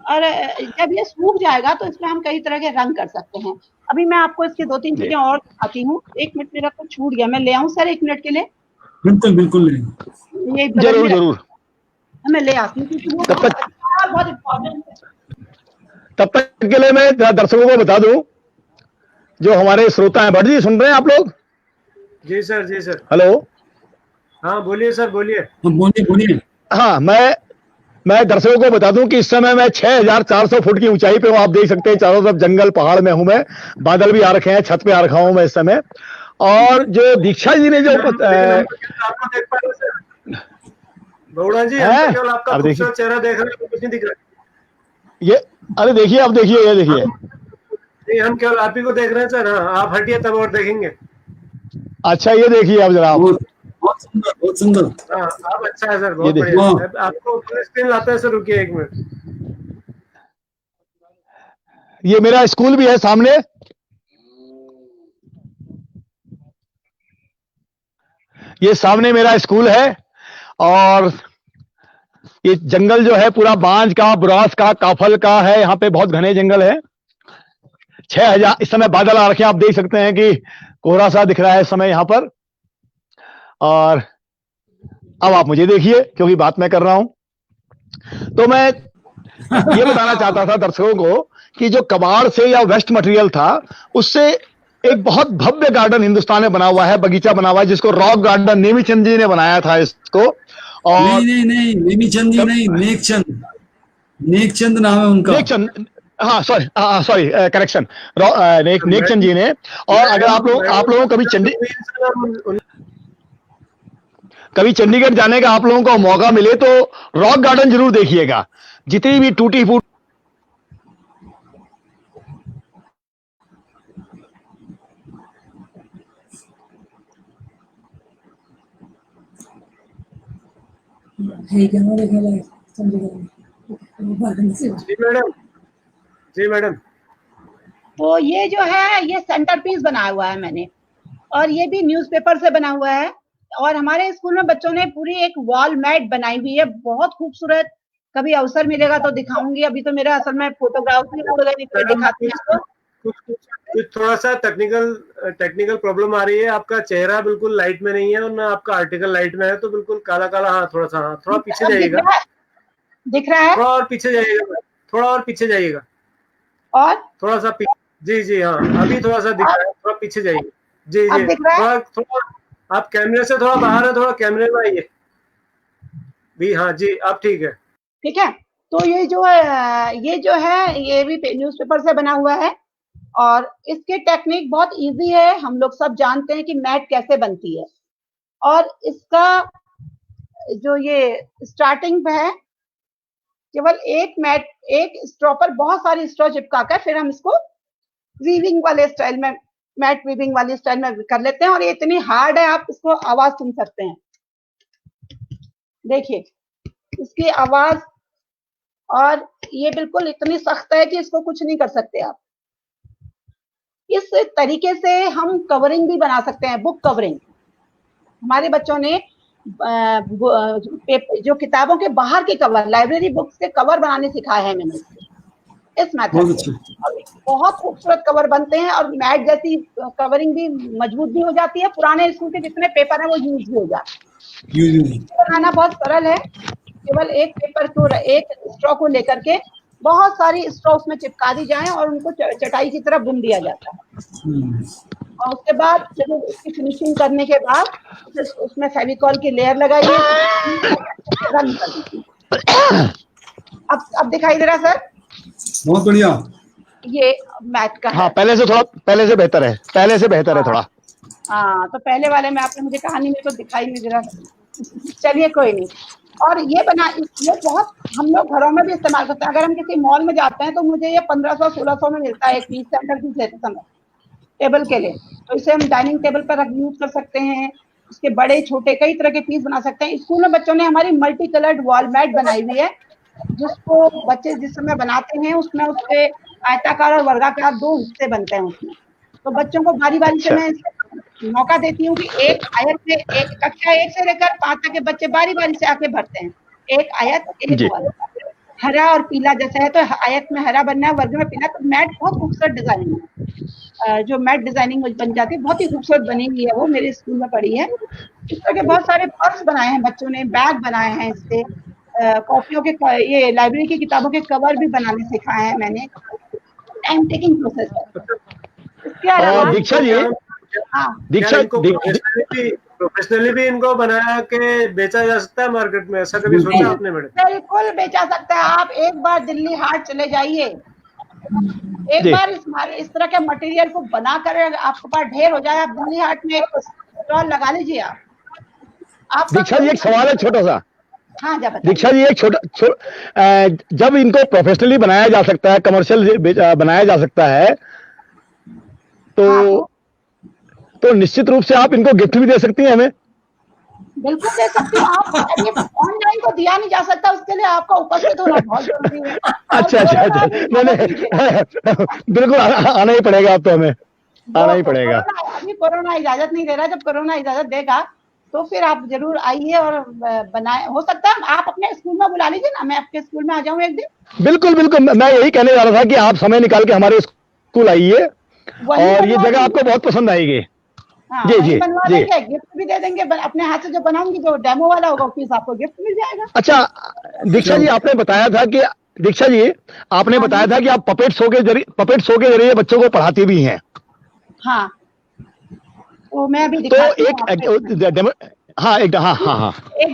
और जब ये सूख जाएगा तो इसमें हम कई तरह के रंग कर सकते हैं। अभी मैं आपको इसकी 2-3 चीजें और दिखाती हूँ। 1 मिनट, मेरा कुछ छूट गया, मैं ले आऊँ सर 1 मिनट के लिए? बिल्कुल ये जरूर मैं ले आती हूँ, क्योंकि वो बहुत इम्पोर्टेंट है। तब तक के लिए मैं दर्शकों को बता दूं, जो हमारे श्रोता हैं। भट्ट जी, सुन रहे हैं आप लोग? जी सर। हेलो। हाँ बोलिए सर, बोलिए। बोलिए। हाँ, मैं दर्शकों को बता दूं कि इस समय मैं 6400 फुट की ऊंचाई पे हूं। आप देख सकते हैं चारों तरफ जंगल पहाड़ में हूं मैं, बादल भी आ रखे हैं, छत पे आ रखा हूं मैं इस समय। और जो दीक्षा जी ने जो आपको देख पा रहे हैं सर? गौड़ा जी, हम तो केवल आपका खूबसूरत चेहरा देख रहे हैं, कुछ नहीं दिख रहा। ये अरे देखिए, अब देखिए, ये देखिए। नहीं, हम केवल आप ही को देख रहे हैं सर। हाँ, आप हटिए तब और देखेंगे। अच्छा, ये देखिए अब जरा। बहुत सुंदर, बहुत सुंदर। हाँ, आप अच्छा है सर, बहुत बढ़िया। आपको स्क्रीन लाते हैं सर, रुकिए 1 मिनट। ये मेरा स्कूल भी है सामने। ये सामने मेरा स्कूल है और ये जंगल जो है पूरा बांज का, बुरास का, काफल का है। यहाँ पे बहुत घने जंगल है। 6000 इस समय बादल आ रखे हैं, आप देख सकते हैं कि कोहरा सा दिख रहा है इस समय यहाँ पर। और अब आप मुझे देखिए, क्योंकि बात मैं कर रहा हूं। तो मैं ये बताना चाहता था दर्शकों को कि जो कबाड़ से या वेस्ट मटेरियल था, उससे एक बहुत भव्य गार्डन हिंदुस्तान में बना हुआ है, बगीचा बना हुआ है, जिसको रॉक गार्डन नेमीचंद जी ने बनाया था इसको। और नहीं, नेमीचंद जी नहीं, नेकचंद नाम है उनका। नेकचंद, हाँ सॉरी करेक्शन, नेकचंद जी ने। और अगर आप लोगों कभी चंडीगढ़ जाने का आप लोगों को मौका मिले तो रॉक गार्डन जरूर देखिएगा। जितनी भी टूटी फूट जी मैडम। तो ये जो है, ये सेंटर पीस बनाया हुआ है मैंने, और ये भी न्यूज़पेपर से बना हुआ है। और हमारे स्कूल में बच्चों ने पूरी एक वॉल मैट बनाई हुई है, बहुत खूबसूरत। कभी अवसर मिलेगा तो दिखाऊंगी। अभी तो मेरा असल में फोटोग्राफी उड़ गई, दिखाती हूं। कुछ थोड़ा सा टेक्निकल प्रॉब्लम आ रही है। आपका चेहरा बिल्कुल लाइट में नहीं है और ना आपका आर्टिकल लाइट में है, तो बिल्कुल काला काला। हाँ, थोड़ा सा, हाँ, थोड़ा पीछे जाइएगा। दिख रहा है? थोड़ा और पीछे जाइएगा, थोड़ा और पीछे जाइएगा, और थोड़ा सा जी हाँ, अभी थोड़ा सा दिख रहा है। थोड़ा पीछे जाइए। जी थोड़ा आप कैमरे से थोड़ा बाहर है, थोड़ा कैमरे में आइए भी। हाँ जी, आप ठीक है। ठीक है। तो ये जो है ये भी न्यूज़पेपर से बना हुआ है, और इसकी टेक्निक बहुत इजी है। हम लोग सब जानते हैं कि मैट कैसे बनती है। और इसका जो ये स्टार्टिंग है, केवल एक स्ट्रॉ पर बहुत सारी स्ट्रॉ चिपका कर फिर हम इसको वीविंग वाले स्टाइल में, मैट वीविंग वाली स्टाइल में कर लेते हैं। और ये इतनी हार्ड है, आप इसको आवाज सुन सकते हैं। देखिए इसकी आवाज, और ये बिल्कुल इतनी सख्त है कि इसको कुछ नहीं कर सकते आप। इस तरीके से हम कवरिंग भी बना सकते हैं, बुक कवरिंग। हमारे बच्चों ने जो किताबों के बाहर के कवर, लाइब्रेरी बुक्स के कवर बनाने सिखाए हैं मैंने इस मेथड से। बहुत खूबसूरत कवर बनते हैं, और मैट जैसी कवरिंग भी मजबूत भी हो जाती है। पुराने स्कूल के जितने पेपर है वो यूज भी हो जाते हैं। बनाना बहुत सरल है। केवल एक पेपर को, एक स्ट्रॉ को लेकर के बहुत सारी स्ट्रॉ उसमें चिपका दी जाए और उनको चटाई की तरह बुन दिया जाता है। और उसके बाद जब उसकी फिनिशिंग करने के बाद उसमें फेविकॉल की लेयर लगाइए, रन कर दीजिए। अब दिखाई दे रहा सर? बहुत बढ़िया। ये मैट का हाँ, पहले से बेहतर है, थोड़ा। हाँ, तो पहले वाले में आपने मुझे कहानी में तो दिखाई नहीं दे रहा। चलिए कोई नहीं। और ये बहुत हम लोग घरों में भी इस्तेमाल करते हैं। अगर हम किसी मॉल में जाते हैं तो मुझे ये 1500-1600 में मिलता है एक पीस, सेंटर पीस लेते समय टेबल के लिए। तो इसे हम डाइनिंग टेबल पर यूज कर सकते हैं। उसके बड़े छोटे कई तरह के पीस बना सकते हैं। स्कूल में बच्चों ने हमारी मल्टी कलर्ड वॉल मैट बनाई हुई है, जिसको बच्चे जिस समय बनाते हैं उसमें उसके आयताकार और वर्गाकार 2 हिस्से बनते हैं उसमें। तो बच्चों को बारी बारी से मैं मौका देती हूँ कि एक आयत में, एक कक्षा 1 से लेकर 5 तक के बच्चे बारी बारी से आके भरते हैं। एक आयत, एक वर्ग, हरा और पीला जैसा है, तो आयत में हरा बनना है, वर्ग में पीला। तो मैट बहुत खूबसूरत डिजाइनिंग है। जो मैट डिजाइनिंग बन जाती है बहुत ही खूबसूरत बनी हुई है, वो मेरे स्कूल में पड़ी है। इस तरह के बहुत सारे पर्स बनाए हैं बच्चों ने, बैग बनाए हैं इससे, कॉपियों के, ये लाइब्रेरी की किताबों के कवर भी बनाने सिखाए हैं मैंने। टाइम टेकिंग प्रोसेस है। इसके अलावा दीक्षा जी, हाँ, दीक्षा प्रोफेशनली भी इनको बनाया के बेचा जा सकता है मार्केट में, ऐसा कभी सोचा आपने मैडम? बिल्कुल बेचा सकता है। आप एक बार दिल्ली हाट चले जाइए, एक बार इस तरह के मटेरियल को बनाकर आपके पास ढेर हो जाए, आप दिल्ली हाट में एक स्टॉल लगा लीजिए। आप दीक्षा जी एक सवाल है छोटा सा। हाँ जब दीक्षा जी एक जब इनको प्रोफेशनली बनाया जा सकता है, कमर्शियल बनाया जा सकता है, तो निश्चित रूप से आप इनको गिफ्ट भी दे सकती हैं हमें। बिल्कुल दे सकती हूँ। आप ऑनलाइन को दिया नहीं जा सकता, उसके लिए आपका उपस्थित होना बहुत जरूरी है। अच्छा नहीं बिल्कुल आना ही पड़ेगा, अब तो हमें आना ही पड़ेगा। अभी कोरोना इजाजत नहीं दे रहा, जब कोरोना इजाजत देगा तो फिर आप जरूर आइए और बनाए। हो सकता है आप अपने स्कूल में बुला लीजिए ना, मैं आपके स्कूल में आ जाऊँ एक दिन। बिल्कुल बिल्कुल, मैं यही कहने जा रहा था कि आप समय निकाल के हमारे स्कूल आइए और ये जगह आपको बहुत पसंद आएगी। हाँ, जी जी बनवा जी, देंगे, गिफ्ट भी दे देंगे। अपने हाथ से जो बनाऊंगी, जो डेमो वाला होगा उसके हिसाब आपको गिफ्ट मिल जाएगा। अच्छा दीक्षा जी आपने बताया था कि आप पपेट शो के जरिए बच्चों को पढ़ाती भी हैं। हाँ, तो मैं अभी तो एक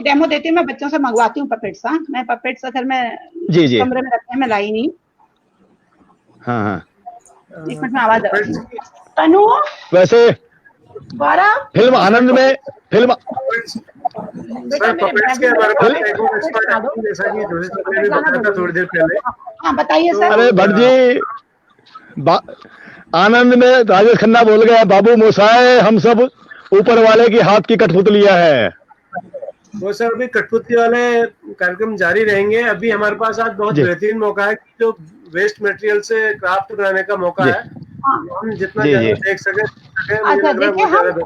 डेमो देती हूँ। मैं बच्चों से मंगवाती हूँ पपेट्स। हाँ, मैं पपेट्स अगर मैं जी कमरे में रखे, मैं लाई नहीं। हाँ एक मिनट में आवाज आ रही है। तनु वैसे गौरव फिल्म आनंद में सर पपेट्स के हमारे पास एक और एक्सपर्ट है, जैसा कि जोशी सर ने भी बताया था थोड़ी देर पहले। हाँ बताइए सर। अरे भट्ट जी, आनंद में राजेश खन्ना बोल गया, बाबू मोसाए हम सब ऊपर वाले की हाथ की कठपुतलियां है। वो सर अभी कठपुतली वाले कार्यक्रम जारी रहेंगे। अभी हमारे पास आज बहुत बेहतरीन मौका है कि जो वेस्ट मटेरियल से क्राफ्ट बनाने का मौका है, हम जितना ज्यादा देख सके। अच्छा देखिए, हम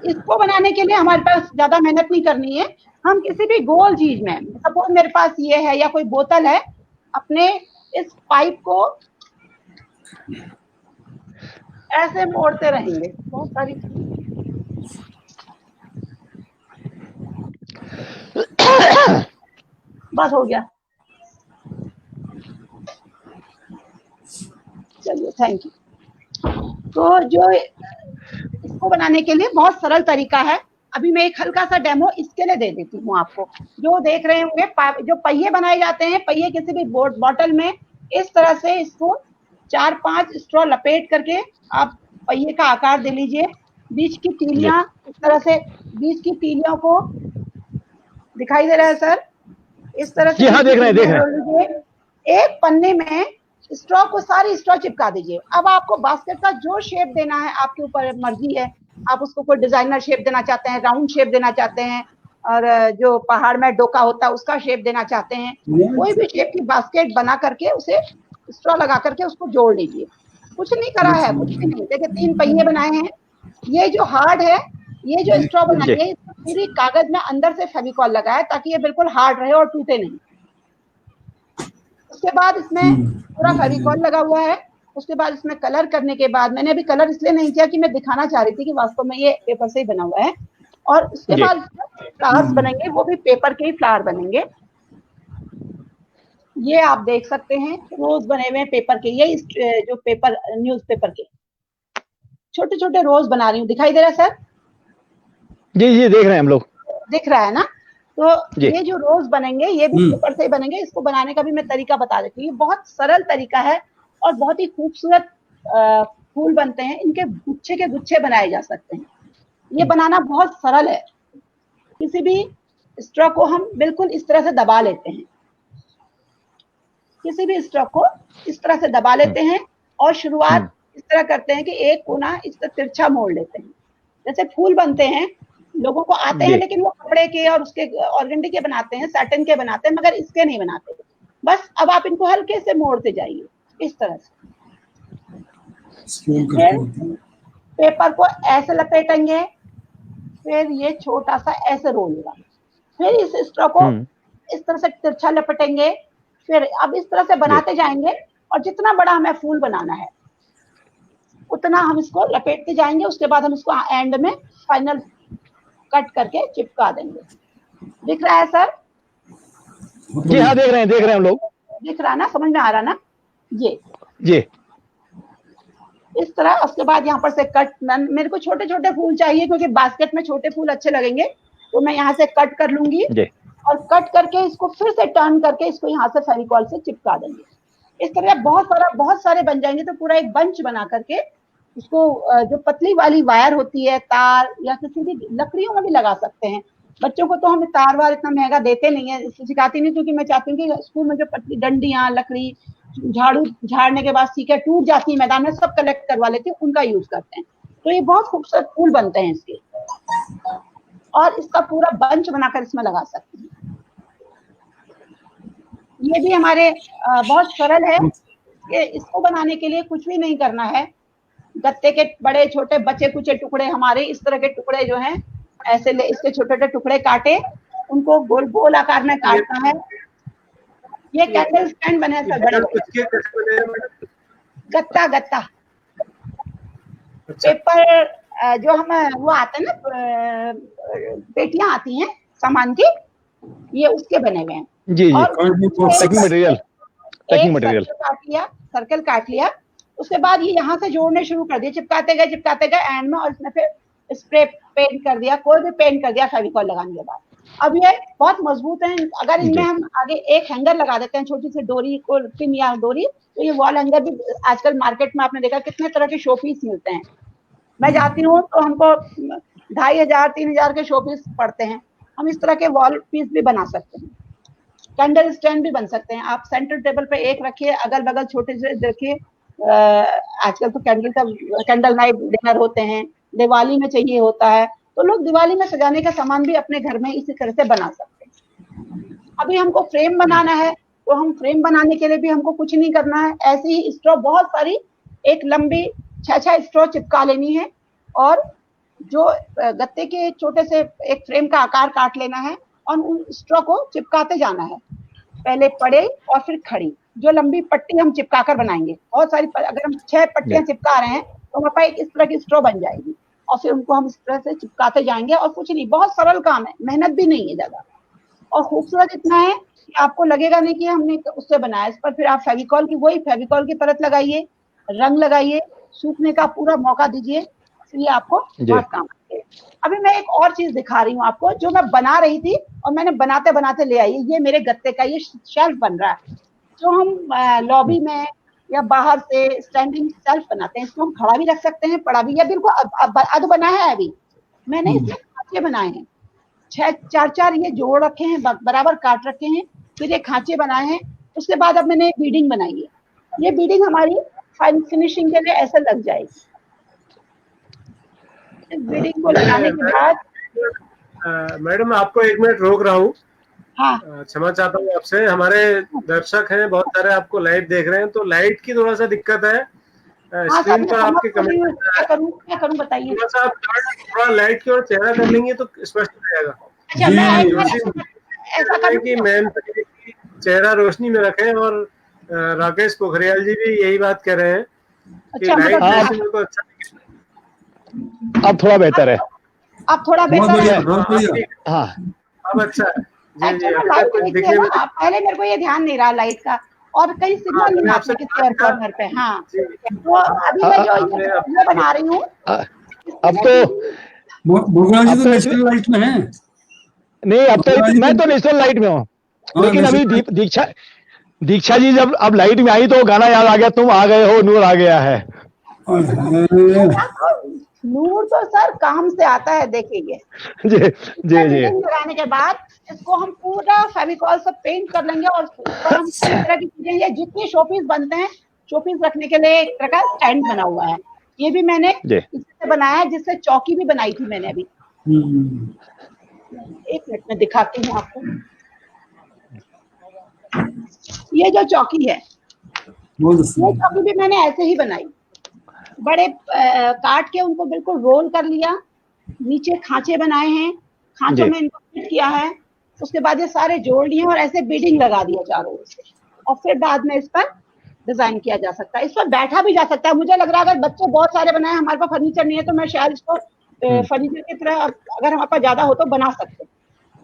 इसको बनाने के लिए हमारे पास ज्यादा मेहनत नहीं करनी है। हम किसी भी गोल चीज में, सपोज मेरे पास ये है या कोई बोतल है, अपने इस पाइप को ऐसे मोड़ते रहेंगे। बहुत सारी बस हो गया, चलिए थैंक यू। तो जो इसको बनाने के लिए बहुत सरल तरीका है। अभी मैं एक हल्का सा डेमो इसके लिए दे देती हूँ आपको। जो देख रहे होंगे जो पहिए बनाए जाते हैं, पहिए किसी भी बॉटल में इस तरह से इसको 4-5 स्ट्रॉ लपेट करके आप पहिए का आकार दे लीजिए। बीच की तीलियां इस तरह से, बीच की तीलियों को दिखाई दे रहा है सर, इस तरह से। हाँ, देख रहे हैं। एक पन्ने में स्ट्रॉ को, सारी स्ट्रॉ चिपका दीजिए। अब आपको बास्केट का जो शेप देना है आपके ऊपर मर्जी है। आप उसको कोई डिजाइनर शेप देना चाहते हैं, राउंड शेप देना चाहते हैं, और जो पहाड़ में डोका होता है उसका शेप देना चाहते हैं, कोई भी शेप की बास्केट बना करके उसे स्ट्रॉ लगा करके उसको जोड़ लीजिए। कुछ नहीं करा है, कुछ भी नहीं। देखिए 3 पहिए बनाए हैं। ये जो हार्ड है, ये जो स्ट्रॉ बनाई है, पूरी कागज में अंदर से फेविकॉल लगाया ताकि ये बिल्कुल हार्ड रहे और टूटे नहीं। उसके बाद इसमें पूरा फेविकॉल लगा हुआ है। उसके बाद इसमें कलर करने के बाद, मैंने अभी कलर इसलिए नहीं किया कि मैं दिखाना चाह रही थी कि वास्तव में ये पेपर से ही बना हुआ है। और उसके बाद फ्लावर्स बनेंगे, वो भी पेपर के ही फ्लावर बनेंगे। ये आप देख सकते हैं, रोज बने हुए पेपर के। ये जो पेपर, न्यूज़पेपर के छोटे छोटे रोज बना रही हूँ। दिखाई दे रहा है सर? जी जी देख रहे हैं हम लोग, दिख रहा है ना? तो ये जो रोज बनेंगे ये भी पेपर से ही बनेंगे। इसको बनाने का भी मैं तरीका बता देती हूँ। ये बहुत सरल तरीका है और बहुत ही खूबसूरत फूल बनते हैं। इनके गुच्छे के गुच्छे बनाए जा सकते हैं। ये बनाना बहुत सरल है। किसी भी स्ट्रॉ को हम बिल्कुल इस तरह से दबा लेते हैं, किसी भी स्ट्रॉ को इस तरह से दबा लेते हैं और शुरुआत इस तरह करते हैं कि एक कोना इस तरह तिरछा मोड़ लेते हैं। जैसे फूल बनते हैं, लोगों को आते हैं, लेकिन वो कपड़े के और उसके ऑर्गेंडी के बनाते हैं, सैटिन के बनाते हैं, मगर इसके नहीं बनाते। बस अब आप इनको हल्के से मोड़ते जाइए इस तरह से। फिर पेपर को ऐसे लपेटेंगे, फिर ये छोटा सा ऐसे रोल होगा। फिर इस स्ट्रॉ को इस तरह से तिरछा लपेटेंगे। फिर अब इस तरह से बनाते जाएंगे और जितना बड़ा हमें फूल बनाना है उतना हम इसको लपेटते जाएंगे। उसके बाद हम इसको एंड में फाइनल कट करके चिपका देंगे। दिख रहा है सर? जी हाँ देख रहे हैं हम लोग। दिख रहा है ना? समझ में आ रहा ना? ये जी इस तरह। उसके बाद यहाँ पर से कट, मेरे को छोटे छोटे फूल चाहिए क्योंकि बास्केट में छोटे फूल अच्छे लगेंगे, तो मैं यहाँ से कट कर लूंगी और कट करके इसको फिर से टर्न करके इसको यहाँ से फेविकॉल से चिपका देंगे। इस तरह बहुत सारे बन जाएंगे। तो पूरा एक बंच बना करके इसको जो पतली वाली वायर होती है, तार या किसी भी लकड़ियों में भी लगा सकते हैं। बच्चों को तो हम तार वार इतना महंगा देते नहीं है, सिखाती नहीं, क्योंकि मैं चाहती हूँ कि स्कूल में जो पतली डंडियां, लकड़ी, झाड़ू झाड़ने के बाद सीखे टूट जाती है मैदान में, सब कलेक्ट करवा लेते हैं, उनका यूज करते हैं। तो ये बहुत खूबसूरत फूल बनते हैं इसके, और इसका पूरा बंच बनाकर इसमें लगा सकते हैं। ये भी हमारे बहुत सरल है कि इसको बनाने के लिए कुछ भी नहीं करना है। गत्ते के बड़े छोटे बचे कुचे टुकड़े, हमारे इस तरह के टुकड़े जो हैं ऐसे ले, इसके छोटे छोटे टुकड़े काटे, उनको गोल गोल आकार में काटना है। ये कैंडल स्टैंड बने सर, बड़े गत्ता गत्ता पेपर जो हम वो आते हैं ना, पेटियां आती हैं सामान की, ये उसके बने हुए हैं। जी और पैकिंग मटेरियल काट लिया, सर्कल काट लिया, उसके बाद ये यहाँ से जोड़ने शुरू कर दिए, चिपकाते गए एंड में, और इसमें फिर स्प्रे पेंट कर दिया, कोई भी पेंट कर दिया फेविकॉल लगाने के बाद। अब ये बहुत मजबूत है। अगर इनमें हम आगे एक हैंगर लगा देते हैं, छोटी सी डोरी को, पिन या डोरी, तो ये वॉल हैंगर भी आजकल मार्केट में आपने देखा कितने तरह के शोपीस मिलते हैं। मैं जाती हूँ तो हमको 2500-3000 के शोपीस पड़ते हैं। हम इस तरह के वॉल पीस भी बना सकते हैं, कैंडल स्टैंड भी बन सकते हैं। आप सेंटर टेबल पे एक रखिए, अगल बगल छोटे से देखिए, आजकल तो कैंडल नाइट डिनर होते हैं, दिवाली में चाहिए होता है, तो लोग दिवाली में सजाने का सामान भी अपने घर में इसी तरह से बना सकते हैं। अभी हमको फ्रेम बनाना है, तो हम फ्रेम बनाने के लिए भी हमको कुछ नहीं करना है। ऐसी ही स्ट्रॉ बहुत सारी, एक लंबी 6 स्ट्रॉ चिपका लेनी है, और जो गत्ते के छोटे से एक फ्रेम का आकार काट लेना है, और उन स्ट्रॉ को चिपकाते जाना है, पहले पड़े और फिर खड़ी। जो लंबी पट्टी हम चिपका कर बनाएंगे, बहुत सारी, अगर हम 6 पट्टियां चिपका रहे हैं तो हमारे पास इस तरह की स्ट्रॉ बन जाएगी, और फिर उनको हम इस तरह से चिपकाते जाएंगे। और कुछ नहीं, बहुत सरल काम है, मेहनत भी नहीं है ज्यादा, और खूबसूरत इतना है कि आपको लगेगा नहीं कि हमने उससे बनाया। इस पर फिर आप फेविकॉल की परत लगाइए, रंग लगाइए, सूखने का पूरा मौका दीजिए, फिर ये आपको बहुत काम आएगा। अभी मैं एक और चीज दिखा रही हूँ आपको, जो मैं बना रही थी और मैंने बनाते बनाते ले आई। ये मेरे गत्ते का ये शेल्फ बन रहा है, जो हम लॉबी में या बाहर से स्टैंडिंग शेल्फ बनाते हैं। इसको हम खड़ा भी रख सकते हैं, पड़ा भी। या बिल्कुल अध बना है अभी, मैंने इसमें खांचे बनाए हैं, 4 ये जोड़ रखे हैं, बराबर काट रखे हैं, फिर ये खांचे बनाए हैं। उसके बाद अब मैंने बीडिंग बनाई है। ये बीडिंग हमारी फाइन फिनिशिंग के लिए ऐसे लग जाएगी। इस बीडिंग को लगाने के बाद मैडम आपको 1 मिनट रोक रहा हूँ, हाँ, क्षमा चाहता हूँ आपसे। हमारे दर्शक हैं बहुत सारे, आपको लाइव देख रहे हैं, तो लाइट की थोड़ा सा दिक्कत है। स्क्रीन पर आपके कमेंट, क्या करूं बताइए। थोड़ा सा आप थोड़ा लाइट की ओर चेहरा कर लेंगे तो स्पष्ट हो जाएगा। अच्छा, मैं ऐसा करूं कि मैम चेहरा रोशनी में रखें, और राकेश पोखरियाल जी भी यही बात कह रहे हैं कि लाइट को अच्छा। अब थोड़ा बेहतर है, अब थोड़ा बेहतर है। हाँ अब अच्छा है। पहले मेरे को ये ध्यान नहीं रहा लाइट का, और कई सिग्नल नहीं आते किसी और कॉर्नर पे। हाँ, तो अभी मैं जो ये बना रही हूँ, अब तो भगवान जी तो नेचुरल लाइट में है। नहीं, अब तो मैं तो नेचुरल लाइट में हूँ, लेकिन अभी दीक्षा जी जब अब लाइट में आई तो गाना याद आ गया, तुम आ गए हो नूर आ गया है। नूर तो सर काम से आता है, देखिए। जी लगाने के बाद इसको हम पूरा फेविकॉल से पेंट कर लेंगे, और हम इस तरह की चीजें, ये जितने शोपीस बनते हैं, शोपीस रखने के लिए एक तरह का स्टैंड बना हुआ है। ये भी मैंने इससे बनाया है, जिससे चौकी भी बनाई थी मैंने अभी। 1 मिनट में दिखाती हूँ आपको। ये जो चौकी है, ये चौकी भी मैंने ऐसे ही बनाई, बड़े काट के उनको बिल्कुल रोल कर लिया, नीचे खांचे बनाए हैं, खांचों में इनको फिट किया है। उसके बाद ये सारे जोड़ लिए और ऐसे बीडिंग लगा दिया चारों ओर से, और फिर बाद में इस पर डिजाइन किया जा सकता है। इस पर बैठा भी जा सकता है। मुझे लग रहा है अगर बच्चे बहुत सारे बनाए, हमारे पास फर्नीचर नहीं है, तो मैं शायद इसको फर्नीचर की तरह, अगर हमारे पास ज्यादा हो तो बना सकते हैं।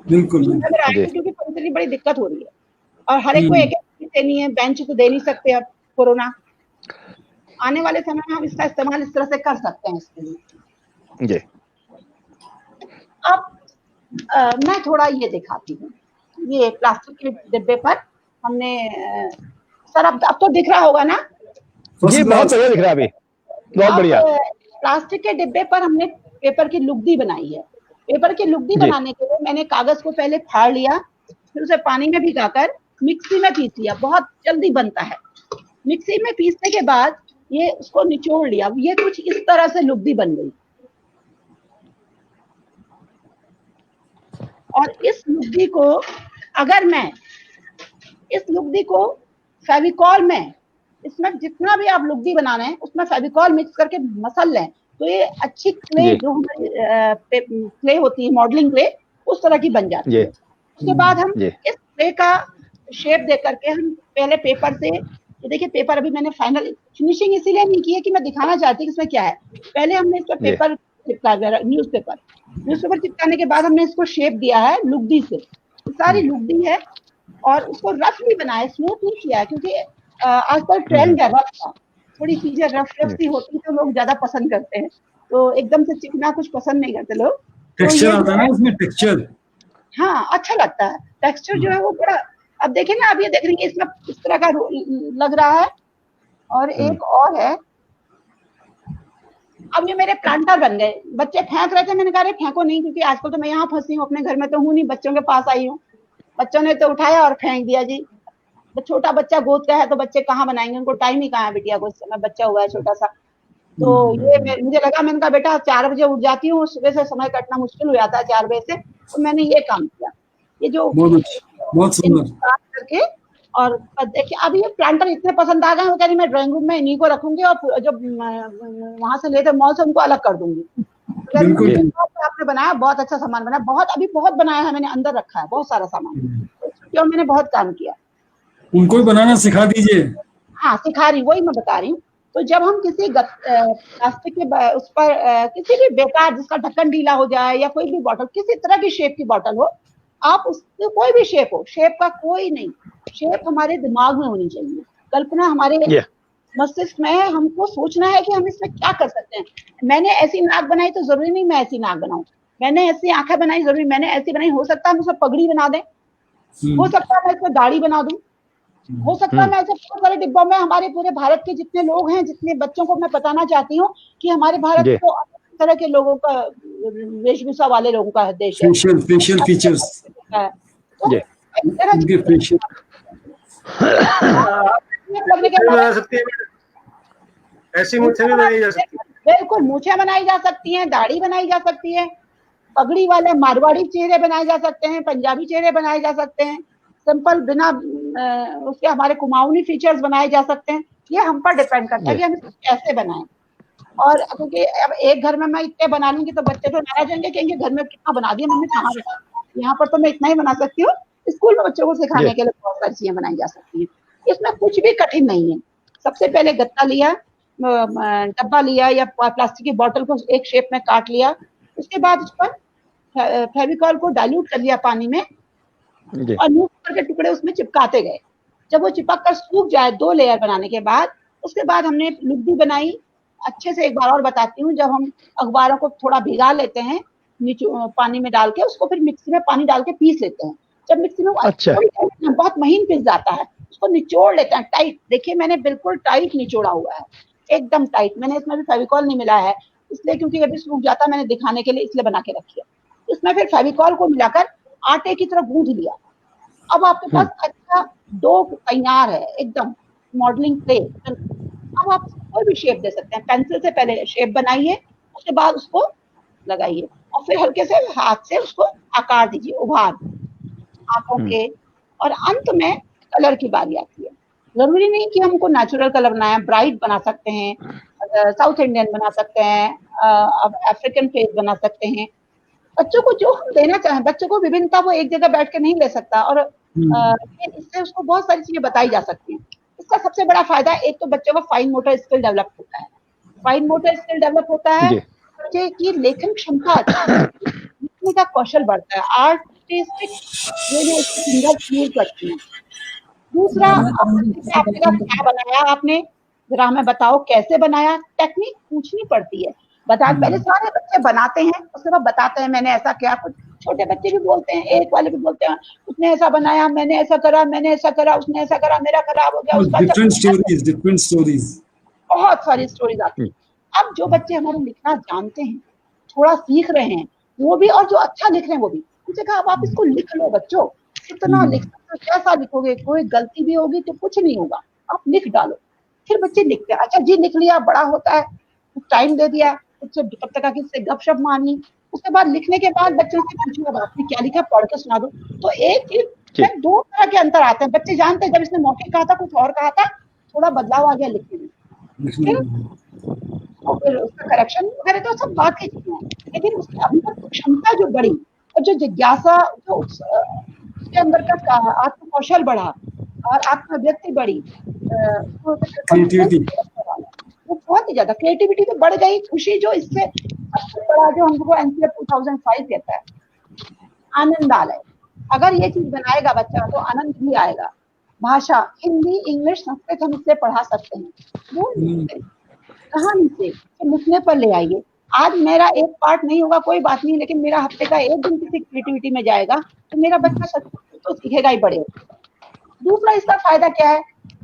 बिल्कुल, क्योंकि फर्नीचर की बड़ी दिक्कत हो रही है, और हर एक को एक देनी है, बेंच तो दे नहीं सकते अब, कोरोना। आने वाले समय में हम इसका इस्तेमाल इस तरह से कर सकते हैं इसके लिए। जी अब मैं थोड़ा ये दिखाती हूँ, ये प्लास्टिक के डिब्बे पर हमने सर अब तो दिख रहा होगा ना? जी बहुत बढ़िया दिख रहा है अभी, बहुत बढ़िया। प्लास्टिक के डिब्बे पर हमने पेपर की लुगदी बनाई है। पेपर की लुगदी बनाने के लिए मैंने कागज को पहले फाड़ लिया, फिर उसे पानी में भिगाकर मिक्सी में पीस लिया, बहुत जल्दी बनता है। मिक्सी में पीसने के बाद ये उसको निचोड़ लिया, ये कुछ इस तरह से लुगदी बन गई। और इस लुगदी को अगर मैं इस लुगदी को फेविकॉल में, इसमें जितना भी आप लुगदी बनाना है उसमें फेविकॉल मिक्स करके मसल लें तो ये अच्छी क्ले जो हमारी क्ले होती है, मॉडलिंग क्ले, उस तरह की बन जाती है। उसके बाद हम इस क्ले का शेप दे करके हम पहले पेपर से, ये देखिए पेपर अभी मैंने फाइनल फिनिशिंग इसीलिए नहीं की है कि मैं दिखाना चाहती कि इसमें क्या है। पहले हमने इस पर पेपर चिपका दिया, न्यूज़पेपर चिपकाने के बाद हमने इसको शेप दिया है लुगदी से, सारी लुगदी है, और उसको रफली बनाया, स्मूथ नहीं किया है क्योंकि आजकल ट्रेंड है रफ का, थोड़ी चीजें रफ सी होती है तो लोग ज्यादा पसंद करते हैं, तो एकदम से चिकना कुछ पसंद नहीं करते लोग। टेक्सचर आता है ना उसमें, टेक्सचर हाँ अच्छा लगता है, टेक्सचर जो है वो बड़ा, अब देखिए ना, अब ये देख रही है इसमें इस तरह का लग रहा है। और एक और है, अब ये मेरे प्लांटर बन गए, बच्चे फेंक रहे थे, मैंने कहा फेंको नहीं, क्योंकि आजकल तो मैं यहाँ फंसी हूँ, अपने घर में तो हूँ नहीं, बच्चों के पास आई हूँ, बच्चों ने तो उठाया और फेंक दिया जी। छोटा बच्चा गोद का है तो बच्चे कहाँ बनाएंगे, उनको टाइम ही कहाँ है, बिटिया को इस समय बच्चा हुआ है छोटा सा। तो ये मुझे लगा, मैंने कहा बेटा 4 बजे उठ जाती हूँ, सुबह से समय कटना मुश्किल हो जाता है 4 बजे से, तो मैंने ये काम किया, ये जो बहुत सुंदर करके। और देखिए अब ये प्लांटर इतने पसंद आ गए, वो कह रही मैं ड्राइंग रूम में इन्हीं को रखूंगी और जब वहां से लेते मॉल से उनको अलग कर दूंगी। आपने बनाया, बहुत अच्छा सामान बनाया, बहुत अभी बहुत बनाया है मैंने, अंदर रखा है बहुत सारा सामान, क्यों मैंने बहुत काम किया। उनको भी बनाना सिखा दीजिए। हाँ सिखा रही, वही मैं बता रही हूँ। तो जब हम किसी प्लास्टिक के उस पर किसी भी बेकार, जिसका ढक्कन ढीला हो जाए या कोई भी बॉटल, किसी तरह की शेप की बॉटल हो, आप उससे कोई भी शेप हो, शेप का कोई नहीं, शेप हमारे दिमाग में होनी चाहिए, कल्पना हमारे मस्तिष्क में है, हमको सोचना है कि हम इसमें क्या कर सकते हैं। मैंने ऐसी नाक बनाई तो जरूरी नहीं मैं ऐसी नाक बनाऊं, मैंने ऐसी आंखें बनाई जरूरी मैंने ऐसी बनाई, हो सकता है हम उसमें पगड़ी बना दें, हो सकता है मैं इसमें गाड़ी बना दूं, हो सकता है मैं ऐसे बहुत सारे डिब्बों में हमारे पूरे भारत के जितने लोग हैं, जितने बच्चों को मैं बताना चाहती हूँ कि हमारे भारत को तरह के लोगों का, वेशभूषा वाले लोगों का देश है, फेशियल फीचर्स है, ऐसी मूछें भी बनाई जा सकती है, बिल्कुल मूछें बनाई जा सकती हैं, दाढ़ी बनाई जा सकती है, पगड़ी वाले मारवाड़ी चेहरे बनाए जा सकते हैं, पंजाबी चेहरे बनाए जा सकते हैं, सिंपल बिना उसके हमारे कुमाऊनी फीचर्स बनाए जा सकते हैं। ये हम पर डिपेंड करता है कि हम कैसे बनाएं। और क्योंकि अब एक घर में मैं इतने बना लूंगी तो बच्चे तो नाराज होंगे, कहेंगे घर में कितना बना दिया मम्मी, कहाँ बना, यहाँ पर तो मैं इतना ही बना सकती हूँ, स्कूल में बच्चों को सिखाने के लिए बहुत सारी चीजें बनाई जा सकती हैं, इसमें कुछ भी कठिन नहीं है। सबसे पहले गत्ता लिया, डब्बा लिया या प्लास्टिक की बोतल को एक शेप में काट लिया, उसके बाद उस पर फेविकॉल को डाइल्यूट कर लिया पानी में और न्यूज़पेपर के टुकड़े उसमें चिपकाते गए। जब वो चिपक कर सूख जाए 2 लेयर बनाने के बाद, उसके बाद हमने लुगदी बनाई। अच्छे से एक बार और बताती हूँ, जब हम अखबारों को थोड़ा भिगा लेते हैं पानी में डाल के, उसको फिर मिक्सी में पानी डाल के पीस लेते हैं। जब मिक्सी में बहुत महीन पिस जाता है, उसको निचोड़ लेते हैं टाइट। देखिए मैंने बिल्कुल टाइट निचोड़ा हुआ है, एकदम टाइट। मैंने इसमें भी फेविकॉल नहीं मिला है इसलिए, क्योंकि अभी सूख जाता मैंने दिखाने के लिए इसलिए बना के रखी है। इसमें फिर फेविकॉल को मिलाकर आटे की तरह गूंथ लिया। अब आपके पास अच्छा डो तैयार है, एकदम मॉडलिंग क्ले। अब आप कोई भी शेप दे सकते हैं, पेंसिल से पहले शेप बनाइए, उसके बाद उसको लगाइए और फिर हल्के से हाथ से उसको आकार दीजिए, उभार आंखों के। और अंत में कलर की बारी आती है। जरूरी नहीं कि हमको नेचुरल कलर बनाए, ब्राइट बना सकते हैं, साउथ इंडियन बना सकते हैं, अफ्रीकन फेस बना सकते हैं। बच्चों को जो हम देना चाहें, बच्चों को विभिन्नता वो एक जगह बैठ के नहीं ले सकता, और इससे उसको बहुत सारी चीजें बताई जा सकती हैं। इसका सबसे बड़ा फायदा, एक तो बच्चों का फाइन मोटर स्किल डेवलप होता है, फाइन मोटर स्किल डेवलप होता है, बच्चे की लेखन क्षमता, लिखने का कौशल बढ़ता है, आर्टिस्टिक वे में उसकी यूज करती है। दूसरा, आपने क्या बनाया, आपने जरा हमें बताओ कैसे बनाया, टेक्निक पूछनी पड़ती है। पहले सारे बच्चे बनाते हैं, उसके बाद बताते हैं मैंने ऐसा किया। कुछ छोटे बच्चे भी बोलते हैं, एक वाले भी बोलते हैं उसने ऐसा बनाया, मैंने ऐसा करा, मैंने ऐसा करा, उसने ऐसा करा, मेरा खराब हो गया, उसका डिफरेंट स्टोरीज बहुत सारी स्टोरीज आती हैं। अब जो बच्चे हमारे लिखना जानते हैं, थोड़ा सीख रहे हैं, वो भी, और जो अच्छा लिख रहे हैं वो भी, मुझे कहा अब आप इसको लिख लो बच्चों, कितना लिख सकते हो, कैसा लिखोगे, कोई गलती भी होगी तो कुछ नहीं होगा, आप लिख डालो। फिर बच्चे लिखते हैं, अच्छा जी लिख लिया, बड़ा होता है, टाइम दे दिया, उससे कब तक आके इससे गपशप मारनी, उसके बाद लिखने के बाद बच्चों से पूछूंगा आपने क्या लिखा, पढ़ के सुना दो। तो एक चीज, दो तरह के अंतर आते हैं, बच्चे जानते हैं जब इसने मौखिक कहा था कुछ और कहा था, थोड़ा बदलाव आ गया लिखने में, और फिर उसका करेक्शन वगैरह तो सब बात की चीजें हैं, लेकिन उसके अंदर क्षमता जो बढ़ी और जो जिज्ञासा, जो उसके अंदर का आत्म कौशल बढ़ा और आत्म व्यक्ति बढ़ी, वो बहुत ही ज्यादा क्रिएटिविटी तो बढ़ गई। खुशी जो इससे सबसे बड़ा, जो हमको एनसीआर 2005 कहता है, आनंद आलय, अगर ये चीज बनाएगा बच्चा तो आनंद भी आएगा। भाषा, हिंदी, इंग्लिश, संस्कृत हम इससे पढ़ा सकते हैं, बोल कहानी से लिखने पर ले आइए। आज मेरा एक पार्ट नहीं होगा कोई बात नहीं, लेकिन मेरा हफ्ते का एक दिन किसी क्रिएटिविटी में जाएगा तो मेरा बच्चा सच तो सीखेगा ही, बड़े। दूसरा इसका फायदा क्या है,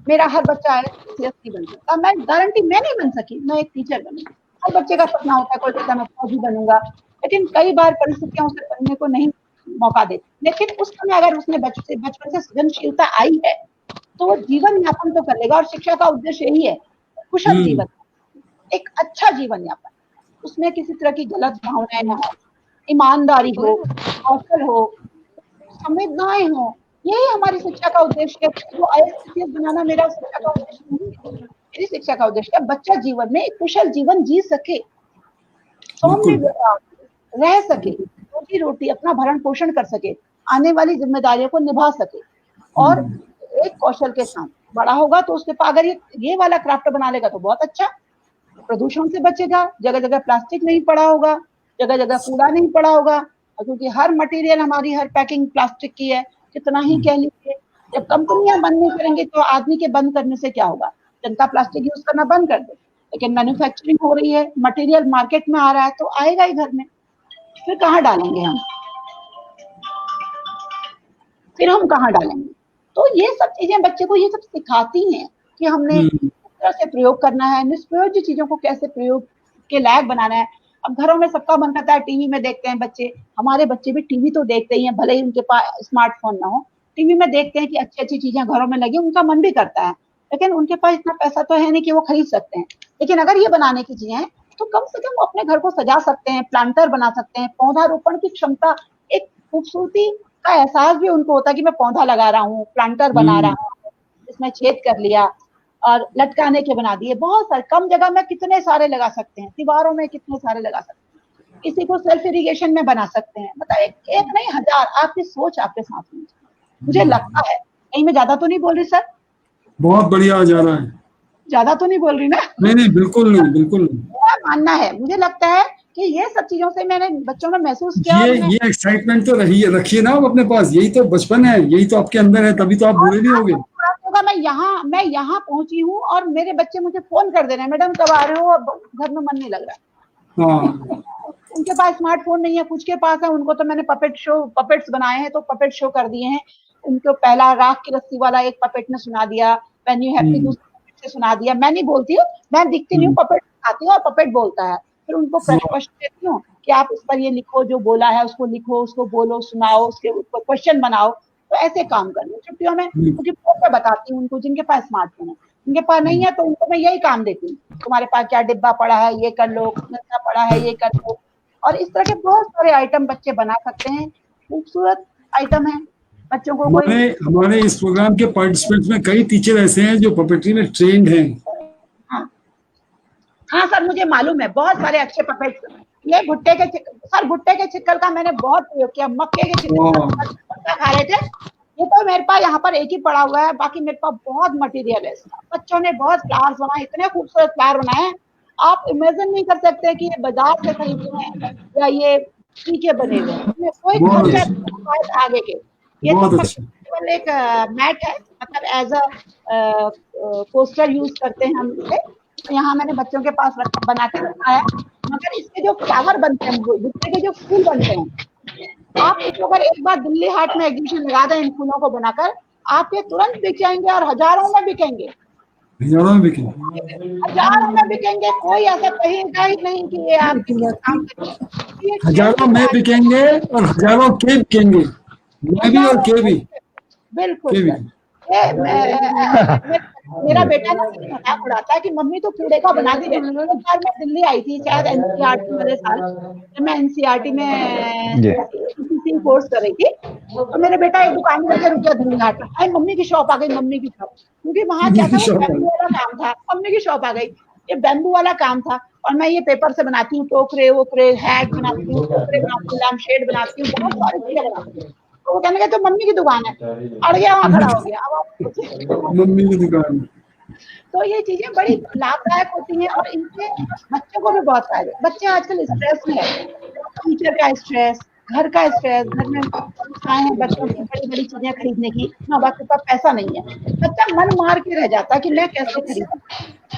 मेरा हर बच्चा है सीएससी बन सकता, मैं गारंटी मैं नहीं बन सकी, मैं एक टीचर बनूंगी। हर बच्चे का सपना होता है, कोई कहता मैं फौजी बनूंगा, लेकिन कई बार परिस्थितियां उसे बनने को नहीं मौका देती। लेकिन उस समय अगर उसने बचपन से सृजनशीलता आई है तो वो जीवन यापन तो कर लेगा, और शिक्षा का उद्देश्य यही है, कुशल जीवन, एक अच्छा जीवन यापन, उसमें किसी तरह की गलत भावनाएं ना हो, ईमानदारी हो, कौशल हो, संवेदनाएं हो, यही हमारी शिक्षा का उद्देश्य है। वो आईएएस बनाना मेरा शिक्षा का उद्देश्य नहीं है, मेरी शिक्षा का उद्देश्य है बच्चा जीवन में एक कुशल जीवन जी सके, सौम्य रह सके, रोटी रोटी अपना भरण पोषण कर सके, आने वाली जिम्मेदारियों को निभा सके, और एक कौशल के साथ बड़ा होगा तो उसके पास अगर ये वाला क्राफ्ट बना लेगा तो बहुत अच्छा, प्रदूषण से बचेगा, जगह जगह प्लास्टिक नहीं पड़ा होगा, जगह जगह कूड़ा नहीं पड़ा होगा, क्योंकि हर मटेरियल हमारी हर पैकिंग प्लास्टिक की है, कितना ही कह लीजिए। जब कंपनियां बंद नहीं करेंगे तो आदमी के बंद करने से क्या होगा, जनता प्लास्टिक यूज करना बंद कर दे, लेकिन मैन्युफैक्चरिंग हो रही है, मटेरियल मार्केट में आ रहा है तो आएगा ही घर में, फिर कहाँ डालेंगे हम, फिर हम कहाँ डालेंगे। तो ये सब चीजें बच्चे को ये सब सिखाती हैं कि हमने किस तरह से प्रयोग करना है, निष्प्रयोज्य चीजों को कैसे प्रयोग के लायक बनाना है। अब घरों में सबका मन करता है, टीवी में देखते हैं बच्चे, हमारे बच्चे भी टीवी तो देखते ही हैं, भले ही उनके पास स्मार्टफोन ना हो, टीवी में देखते हैं कि अच्छी अच्छी चीजें घरों में लगी, उनका मन भी करता है, लेकिन उनके पास इतना पैसा तो है नहीं कि वो खरीद सकते हैं। लेकिन अगर ये बनाने की चीजें हैं तो कम से कम वो अपने घर को सजा सकते हैं, प्लांटर बना सकते हैं, पौधारोपण की क्षमता, एक खूबसूरती का एहसास भी उनको होता है कि मैं पौधा लगा रहा हूँ, प्लांटर बना रहा हूँ, इसमें छेद कर लिया और लटकाने के बना दिए, बहुत सारे, कम जगह में कितने सारे लगा सकते हैं, दीवारों में कितने सारे लगा सकते हैं, किसी को सेल्फ इरिगेशन में बना सकते हैं, मतलब एक नहीं हजार, आपकी सोच आपके साथ में। मुझे लगता है, कहीं मैं ज्यादा तो नहीं बोल रही सर? बहुत बढ़िया जा रहा है, ज्यादा तो नहीं बोल रही ना? नहीं बिल्कुल नहीं, बिल्कुल नहीं। मेरा मानना है, मुझे लगता है कि ये सब चीजों से मैंने बच्चों में महसूस किया, ये एक्साइटमेंट तो रखिए ना आप अपने पास, यही तो बचपन है, यही तो आपके अंदर है, तभी तो आप बुरे नहीं होगे। मैं यहाँ पहुंची हूँ और मेरे बच्चे मुझे फोन कर दे रहे हैं, मैडम कब आ रहे हो, घर में मन नहीं लग रहा। हाँ। उनके पास स्मार्टफोन नहीं है, कुछ के पास है, उनको तो मैंने पपेट्स बनाए हैं तो पपेट शो कर दिए हैं। उनको पहला राख की रस्सी वाला एक पपेट ने सुना दिया, व्हेन यू हैप्पी दूसरे से सुना दिया। मैं नहीं बोलती हूँ, मैं दिखती नहीं हूँ, पपेट आती हूँ और पपेट बोलता है, फिर उनको प्रश्न देती हूँ कि आप इस पर ये लिखो, जो बोला है उसको लिखो, उसको बोलो, सुनाओ, उसके ऊपर क्वेश्चन बनाओ। तो ऐसे काम कर रही हूँ छुट्टियों में, क्योंकि मैं बताती हूँ उनको, जिनके पास स्मार्टफोन है, जिनके पास नहीं है तो उनको मैं यही काम देती हूँ, तुम्हारे पास क्या डिब्बा पड़ा है ये कर लो, क्या पड़ा है ये कर लो। और इस तरह के बहुत सारे आइटम बच्चे बना सकते हैं, खूबसूरत आइटम है बच्चों को। हमारे इस प्रोग्राम के पार्टिसिपेंट्स में कई टीचर ऐसे हैं जो पपेट्री में ट्रेंड हैं। हाँ सर, मुझे मालूम है, बहुत सारे अच्छे पपेट्स। ये भुट्टे के चिक्कर का मैंने बहुत प्रयोग किया, मक्के के चिक्कर खा रहे थे, ये तो मेरे पास यहाँ पर एक ही पड़ा हुआ है, बाकी मेरे पास बहुत मटेरियल है। बच्चों ने बहुत फ्लावर्स बनाए, इतने खूबसूरत फ्लावर बनाए, आप इमेजिन नहीं कर सकते कि ये बाजार से खरीदे हैं या ये ठीक है बने हुए, कोई खर्चा आगे के। ये तो केवल एक मैट है, मतलब एज अ पोस्टर यूज करते हैं हम इसे। तो यहाँ मैंने बच्चों के पास बना के रखा है, मगर इसके जो फ्लावर बनते हैं, गुट्टे के जो फूल बनते हैं, आप इसको अगर एक बार दिल्ली हाट में एग्जीबिशन लगा दें इन फूलों को बनाकर, आपके तुरंत बिक जाएंगे और हजारों में बिकेंगे, हजारों में बिकेंगे, हजारों में बिकेंगे। कोई ऐसा कहेगा ही नहीं कि ये आप हजारों में बिकेंगे और हजारों के बिकेंगे, मैं भी और के भी, बिल्कुल के भी। मेरा बेटा ना मजाक उड़ाता है कि मम्मी तो कूड़े का बना दी है। एक बार मैं दिल्ली आई थी, शायद एनसीईआरटी वाले साल, मैं एनसीईआरटी में कोर्स कर रही थी, तो मेरे बेटा एक दुकान में रुक गया दिल्ली हाट में। अरे मम्मी की शॉप आ गई, मम्मी की शॉप, क्योंकि वहां क्या था, बैम्बू वाला काम था। मम्मी की शॉप आ गई, ये बैम्बू वाला काम था, और मैं ये पेपर से बनाती हूँ, टोकरे वोकरे, हैट बनाती हूँ, टोकरे बनाती हूँ, लैम्प शेड बनाती हूँ, बहुत सारी चीजें बनाती हूँ। तो वो कहने लगे तो मम्मी की दुकान है, अड़ गया वहां खड़ा हो गया। अब मम्मी की दुकान। तो ये चीजें बड़ी लाभदायक होती हैं, और इनसे बच्चों को भी बहुत फायदे। बच्चे आजकल स्ट्रेस में है, टीचर का स्ट्रेस, घर का स्ट्रेस, घर में आए हैं बच्चों की बड़ी बड़ी चीजें खरीदने की, माँ बाप के पास पैसा नहीं है, बच्चा मन मार के रह जाता है कि मैं कैसे खरीदूं।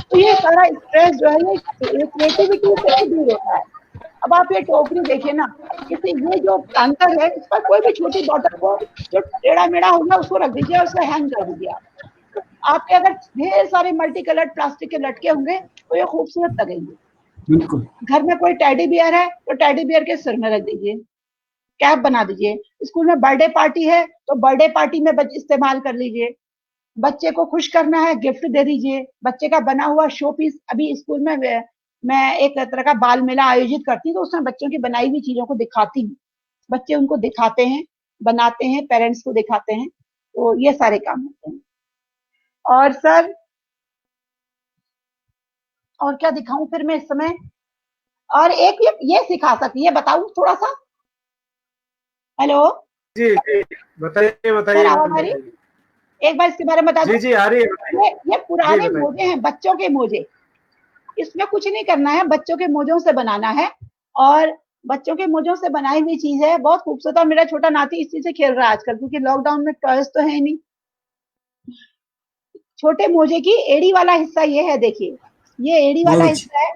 तो ये सारा स्ट्रेस जो है ये क्रिएटिविटी से दूर होता है। अब आप ये टोकरी देखिए ना, जैसे ये जो अंतर है, इस पर कोई भी छोटी बॉटल को जो टेढ़ा मेढ़ा होगा उसको रख दीजिए और उसे हैंग कर दीजिए। आपके अगर ढेर सारे मल्टी कलर्ड प्लास्टिक के लटके होंगे तो ये खूबसूरत लगेंगे। बिल्कुल। घर में कोई टेडी बियर है तो टेडी बियर के सिर में रख दीजिए, कैप बना दीजिए। स्कूल में बर्थडे पार्टी है तो बर्थडे पार्टी में इस्तेमाल कर लीजिए। बच्चे को खुश करना है, गिफ्ट दे दीजिए। बच्चे का बना हुआ शो पीस, अभी स्कूल में मैं एक तरह का बाल मेला आयोजित करती हूँ, तो उसमें बच्चों की बनाई हुई चीजों को दिखाती हूँ। बच्चे उनको दिखाते हैं, बनाते हैं, पेरेंट्स को दिखाते हैं, तो ये सारे काम होते हैं। और सर और क्या दिखाऊं फिर मैं इस समय? और एक ये सिखा सकती है, बताऊं थोड़ा सा? हेलो जी जी, बताइए बताइए। आवाज आ रही? एक बार इसके बारे में बता दूं। जी जी आ रही है। ये पुराने मोजे हैं, बच्चों के मोजे। इसमें कुछ नहीं करना है, बच्चों के मोजों से बनाना है, और बच्चों के मोजों से बनाई हुई चीज है, बहुत खूबसूरत। और मेरा छोटा नाती इस चीज से खेल रहा है आजकल, क्योंकि लॉकडाउन में टॉयज तो है नहीं। छोटे मोजे की एड़ी वाला हिस्सा ये है, देखिए ये एड़ी वाला हिस्सा है,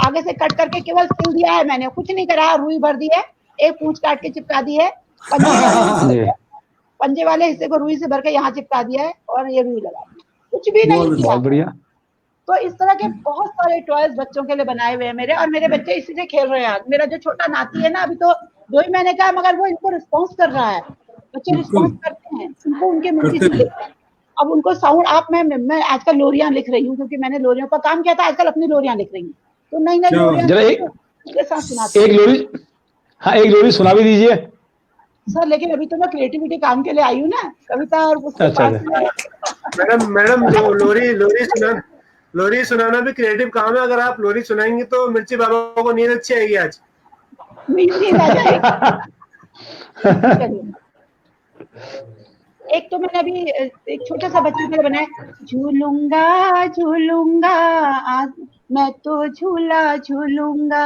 आगे से कट करके केवल सिल दिया है मैंने, कुछ नहीं करा, रुई भर दी है, एक पूंछ काट के चिपका दी है, पंजे वाले हिस्से को रुई से भर के यहाँ चिपका दिया है, और ये रुई लगा दी, कुछ भी नहीं किया। बढ़िया। तो इस तरह के बहुत सारे टॉयज बच्चों के लिए बनाए हुए हैं मेरे, और मेरे बच्चे इसी से खेल रहे हैं। आज मेरा जो छोटा नाती है ना, अभी तो 2 ही महीने का है, मगर वो इनको रिस्पॉन्स कर रहा है। बच्चे रिस्पॉन्स करते हैं, उनको उनके मन की चीजें। अब उनको साउंड आप मैं आजकल लोरियां लिख रही हूँ, क्योंकि मैंने लोरियों का काम किया था, आजकल अपनी लोरियां लिख रही हूँ। तो नई नई लोरियां मेरे साथ सुनाती हूँ। एक लोरी, हाँ एक लोरी सुना भी दीजिए सर। लेकिन अभी तो मैं क्रिएटिविटी काम के लिए आई हूँ ना, कविता और उसके पास। मैडम लोरी सुनाना भी क्रिएटिव काम है। अगर आप लोरी सुनाएंगी तो मिर्ची बाबा को नींद अच्छी आएगी आज। नींद आ जाएगी। एक तो मैंने अभी एक छोटा सा बच्चे के लिए बनाया, झूलूंगा झूलूंगा आज मैं तो झूला झूलूंगा,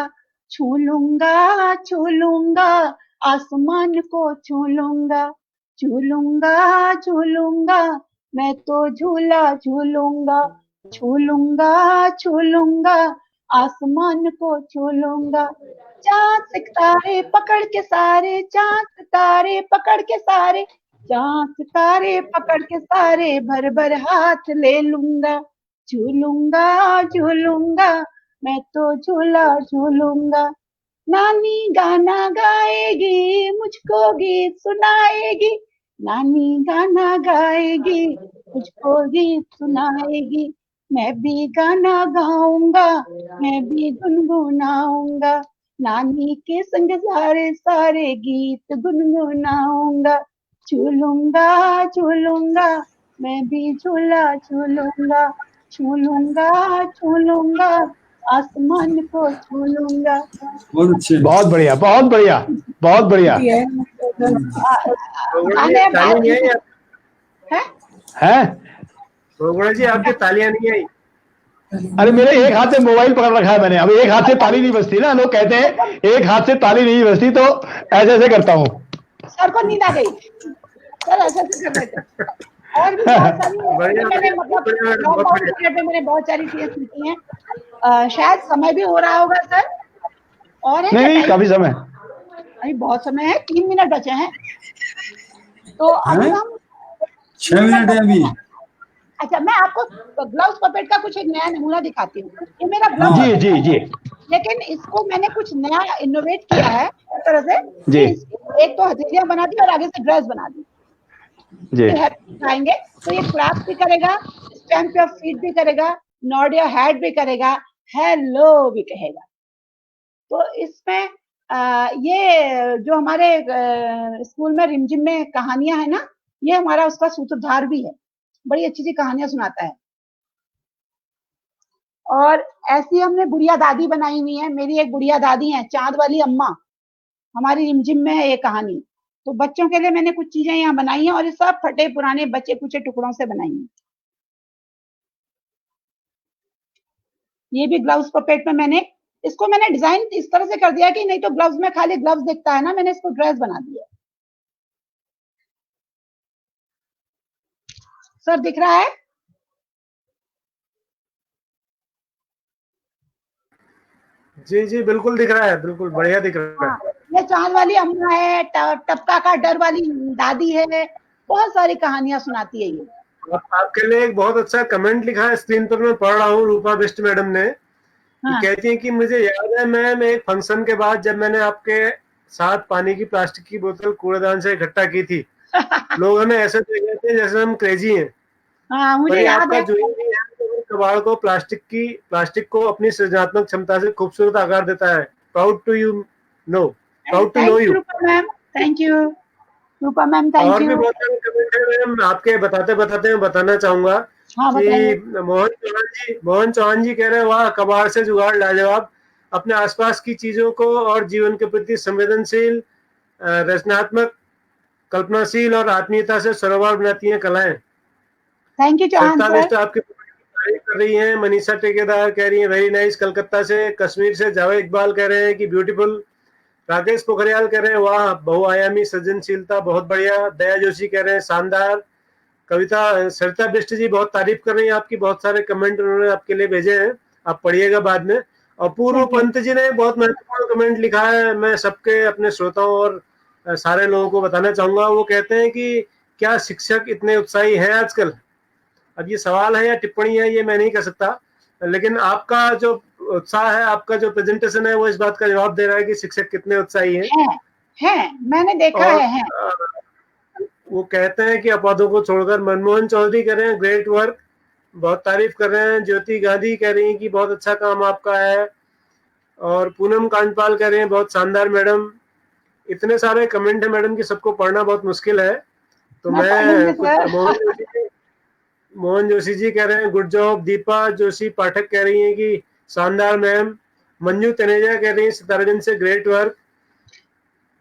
झूलूंगा झूलूंगा आसमान को झूलूंगा, झूलूंगा झूलूंगा मैं तो झूला झूलूंगा, झूलूंगा झूलूंगा आसमान को झूलूंगा। चांद सितारे पकड़ के सारे, चांद सितारे पकड़ के सारे, चांद सितारे पकड़ के सारे भर भर हाथ ले लूंगा, झूलूंगा झूलूंगा मैं तो झूला झूलूंगा। नानी गाना गाएगी, मुझको गीत सुनाएगी, नानी गाना गाएगी, मुझको गीत सुनाएगी। मैं भी गाना गाऊंगा, मैं भी गुनगुनाऊंगा, नानी के संग सारे सारे गीत गुनगुनाऊंगा, झूलूंगा झूलूंगा मैं भी झूला झूलूंगा, झूलूंगा झूलूंगा आसमान को झूलूंगा। बहुत बढ़िया, बहुत बढ़िया, बहुत बढ़िया। है जी आपकी तालियां नहीं आई? अरे मेरे एक हाथ से मोबाइल पकड़ रखा है मैंने, अब एक हाथ से ताली नहीं बजती ना, लोग कहते हैं एक हाथ से ताली नहीं बजती, तो ऐसे ऐसे करता हूँ। सर को नींद आ गई। सर ऐसे ऐसे कर लेते। और भी बहुत सारी मैंने मतलब लॉकडाउन पीरियड में मैंने बहुत सारी चीजें सीखी हैं। शायद समय भी हो रहा होगा सर, और है नहीं काफी समय, अभी बहुत समय है, 3 मिनट बचे हैं, तो अभी हम 6 मिनट है अभी। अच्छा, मैं आपको ग्लव्स पपेट का कुछ एक नया नमूना दिखाती हूँ। ये मेरा हाँ। ग्लव्स जी जी जी लेकिन इसको मैंने कुछ नया इनोवेट किया है इस तरह से जी कि एक तो हथेलियां बना दी और आगे से ड्रेस बना दी। जी दिखाएंगे तो ये क्लैप भी करेगा, स्टैम्प योर फीट भी करेगा, नॉड योर हेड भी करेगा, हेलो भी कहेगा। तो इसमें ये जो हमारे स्कूल में रिमझिम में कहानियां है ना, ये हमारा उसका सूत्रधार भी है, बड़ी अच्छी अच्छी कहानियां सुनाता है। और ऐसी हमने बुढ़िया दादी बनाई हुई है, मेरी एक बुढ़िया दादी है, चांद वाली अम्मा, हमारी रिमझिम में है ये कहानी। तो बच्चों के लिए मैंने कुछ चीजें यहाँ बनाई हैं और ये सब फटे पुराने बचे कुचे टुकड़ों से बनाई हैं। ये भी ग्लव्स पपेट में मैंने इसको मैंने डिजाइन इस तरह से कर दिया कि नहीं तो ग्लव्स में खाली ग्लव्स दिखता है ना, मैंने इसको ड्रेस बना दिया। सर दिख रहा है? जी जी बिल्कुल दिख रहा है, बिल्कुल बढ़िया दिख रहा है। ये चांद वाली अम्मा है, टपका का डर वाली दादी है, बहुत सारी कहानियां सुनाती है ये। आपके लिए एक बहुत अच्छा कमेंट लिखा है स्क्रीन पर, मैं पढ़ रहा हूँ, रूपा बिष्ट मैडम ने। हाँ। कहती हैं कि मुझे याद है मैम, एक फंक्शन के बाद जब मैंने आपके साथ पानी की प्लास्टिक की बोतल कूड़ेदान से इकट्ठा की थी, लोग हमें ऐसे देख रहे थे जैसे हम क्रेजी हैं। हाँ, मुझे याद आपका है। जुनून भी है तो कबाड़ को प्लास्टिक को अपनी सृजनात्मक क्षमता से खूबसूरत आकार देता है। Proud to know you. Ma'am thank you Rupa ma'am, thank और यू। भी बहुत सारे कमेंट है मैम, आपके बताते बताते मैं बताना चाहूंगा कि मोहन चौहान जी कह रहे हैं, वाह कबाड़ से जुगाड़ लाजवाब, अपने आसपास की चीजों को और जीवन के प्रति संवेदनशील, रचनात्मक, कल्पनाशील और आत्मीयता से सरोवर बनाती हैं कलाएं। Thank you Chauhan sir. आपकी तारीफ कर रही हैं। मनीषा ठेकेदार कह रही है वेरी नाइस कलकत्ता से। कश्मीर से जावेद इकबाल कह रहे हैं कि ब्यूटीफुल। राकेश पोखरियाल कह रहे हैं वाह बहुआयामी सृजनशीलता बहुत बढ़िया। दया जोशी कह रहे हैं शानदार। कविता सरिता बिष्ट जी बहुत तारीफ कर रही हैं आपकी, बहुत सारे कमेंट उन्होंने आपके लिए भेजे हैं, आप पढ़िएगा बाद में। और पूर्व पंत जी ने बहुत महत्वपूर्ण कमेंट लिखा है, मैं सबके अपने श्रोताओं और सारे लोगों को बताना चाहूंगा। वो कहते हैं कि क्या शिक्षक इतने उत्साही हैं आजकल? अब ये सवाल है या टिप्पणी है ये मैं नहीं कह सकता, लेकिन आपका जो उत्साह है, आपका जो प्रेजेंटेशन है, वो इस बात का जवाब दे रहा है कि शिक्षक कितने उत्साही हैं, मैंने देखा है। वो कहते हैं कि अपवादों को छोड़कर। मनमोहन चौधरी कह रहे हैं ग्रेट वर्क, बहुत तारीफ कर रहे हैं। ज्योति गांधी कह रही हैं कि बहुत अच्छा काम आपका है। और पूनम कांडपाल कह रहे हैं बहुत शानदार मैडम। इतने सारे कमेंट है मैडम कि सबको पढ़ना बहुत मुश्किल है, तो मैं मोहन जोशी जी कह रहे हैं गुड जॉब। दीपा जोशी पाठक कह रही हैं कि शानदार मैम। मंजू तनेजा कह रही है सितारगंज से ग्रेट वर्क।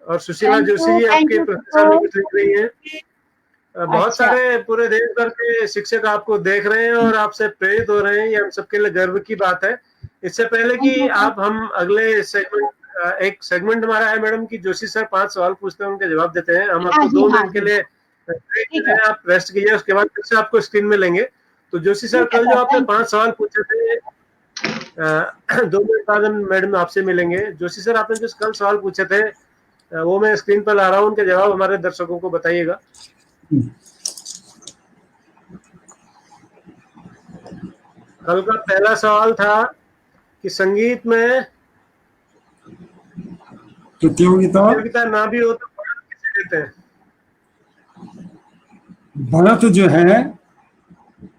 और सुशीला जोशी जी आपके प्रशंसा में कुछ लिख रही हैं। बहुत सारे पूरे देश भर के शिक्षक आपको देख रहे हैं और आपसे प्रेरित हो रहे हैं, ये हम सबके लिए गर्व की बात है। इससे पहले कि हम अगले सेगमेंट, एक सेगमेंट हमारा है मैडम कि जोशी सर 5 सवाल पूछते हैं, उनके जवाब देते हैं। हम आपको 2 मिनट के लिए आप रेस्ट कीजिए, उसके बाद फिर से आपको स्क्रीन में लेंगे। तो जोशी सर कल जो आपने 5 सवाल पूछे थे, 2 मिनट बाद मैडम आपसे मिलेंगे। जोशी सर आपने जो कल सवाल पूछे थे वो मैं स्क्रीन पर ला रहा हूँ, उनके जवाब हमारे दर्शकों को बताइएगा। कल का पहला सवाल था कि संगीत में प्रतियोगिता ना भी हो तो बढ़त किसे कहते हैं? बढ़त जो है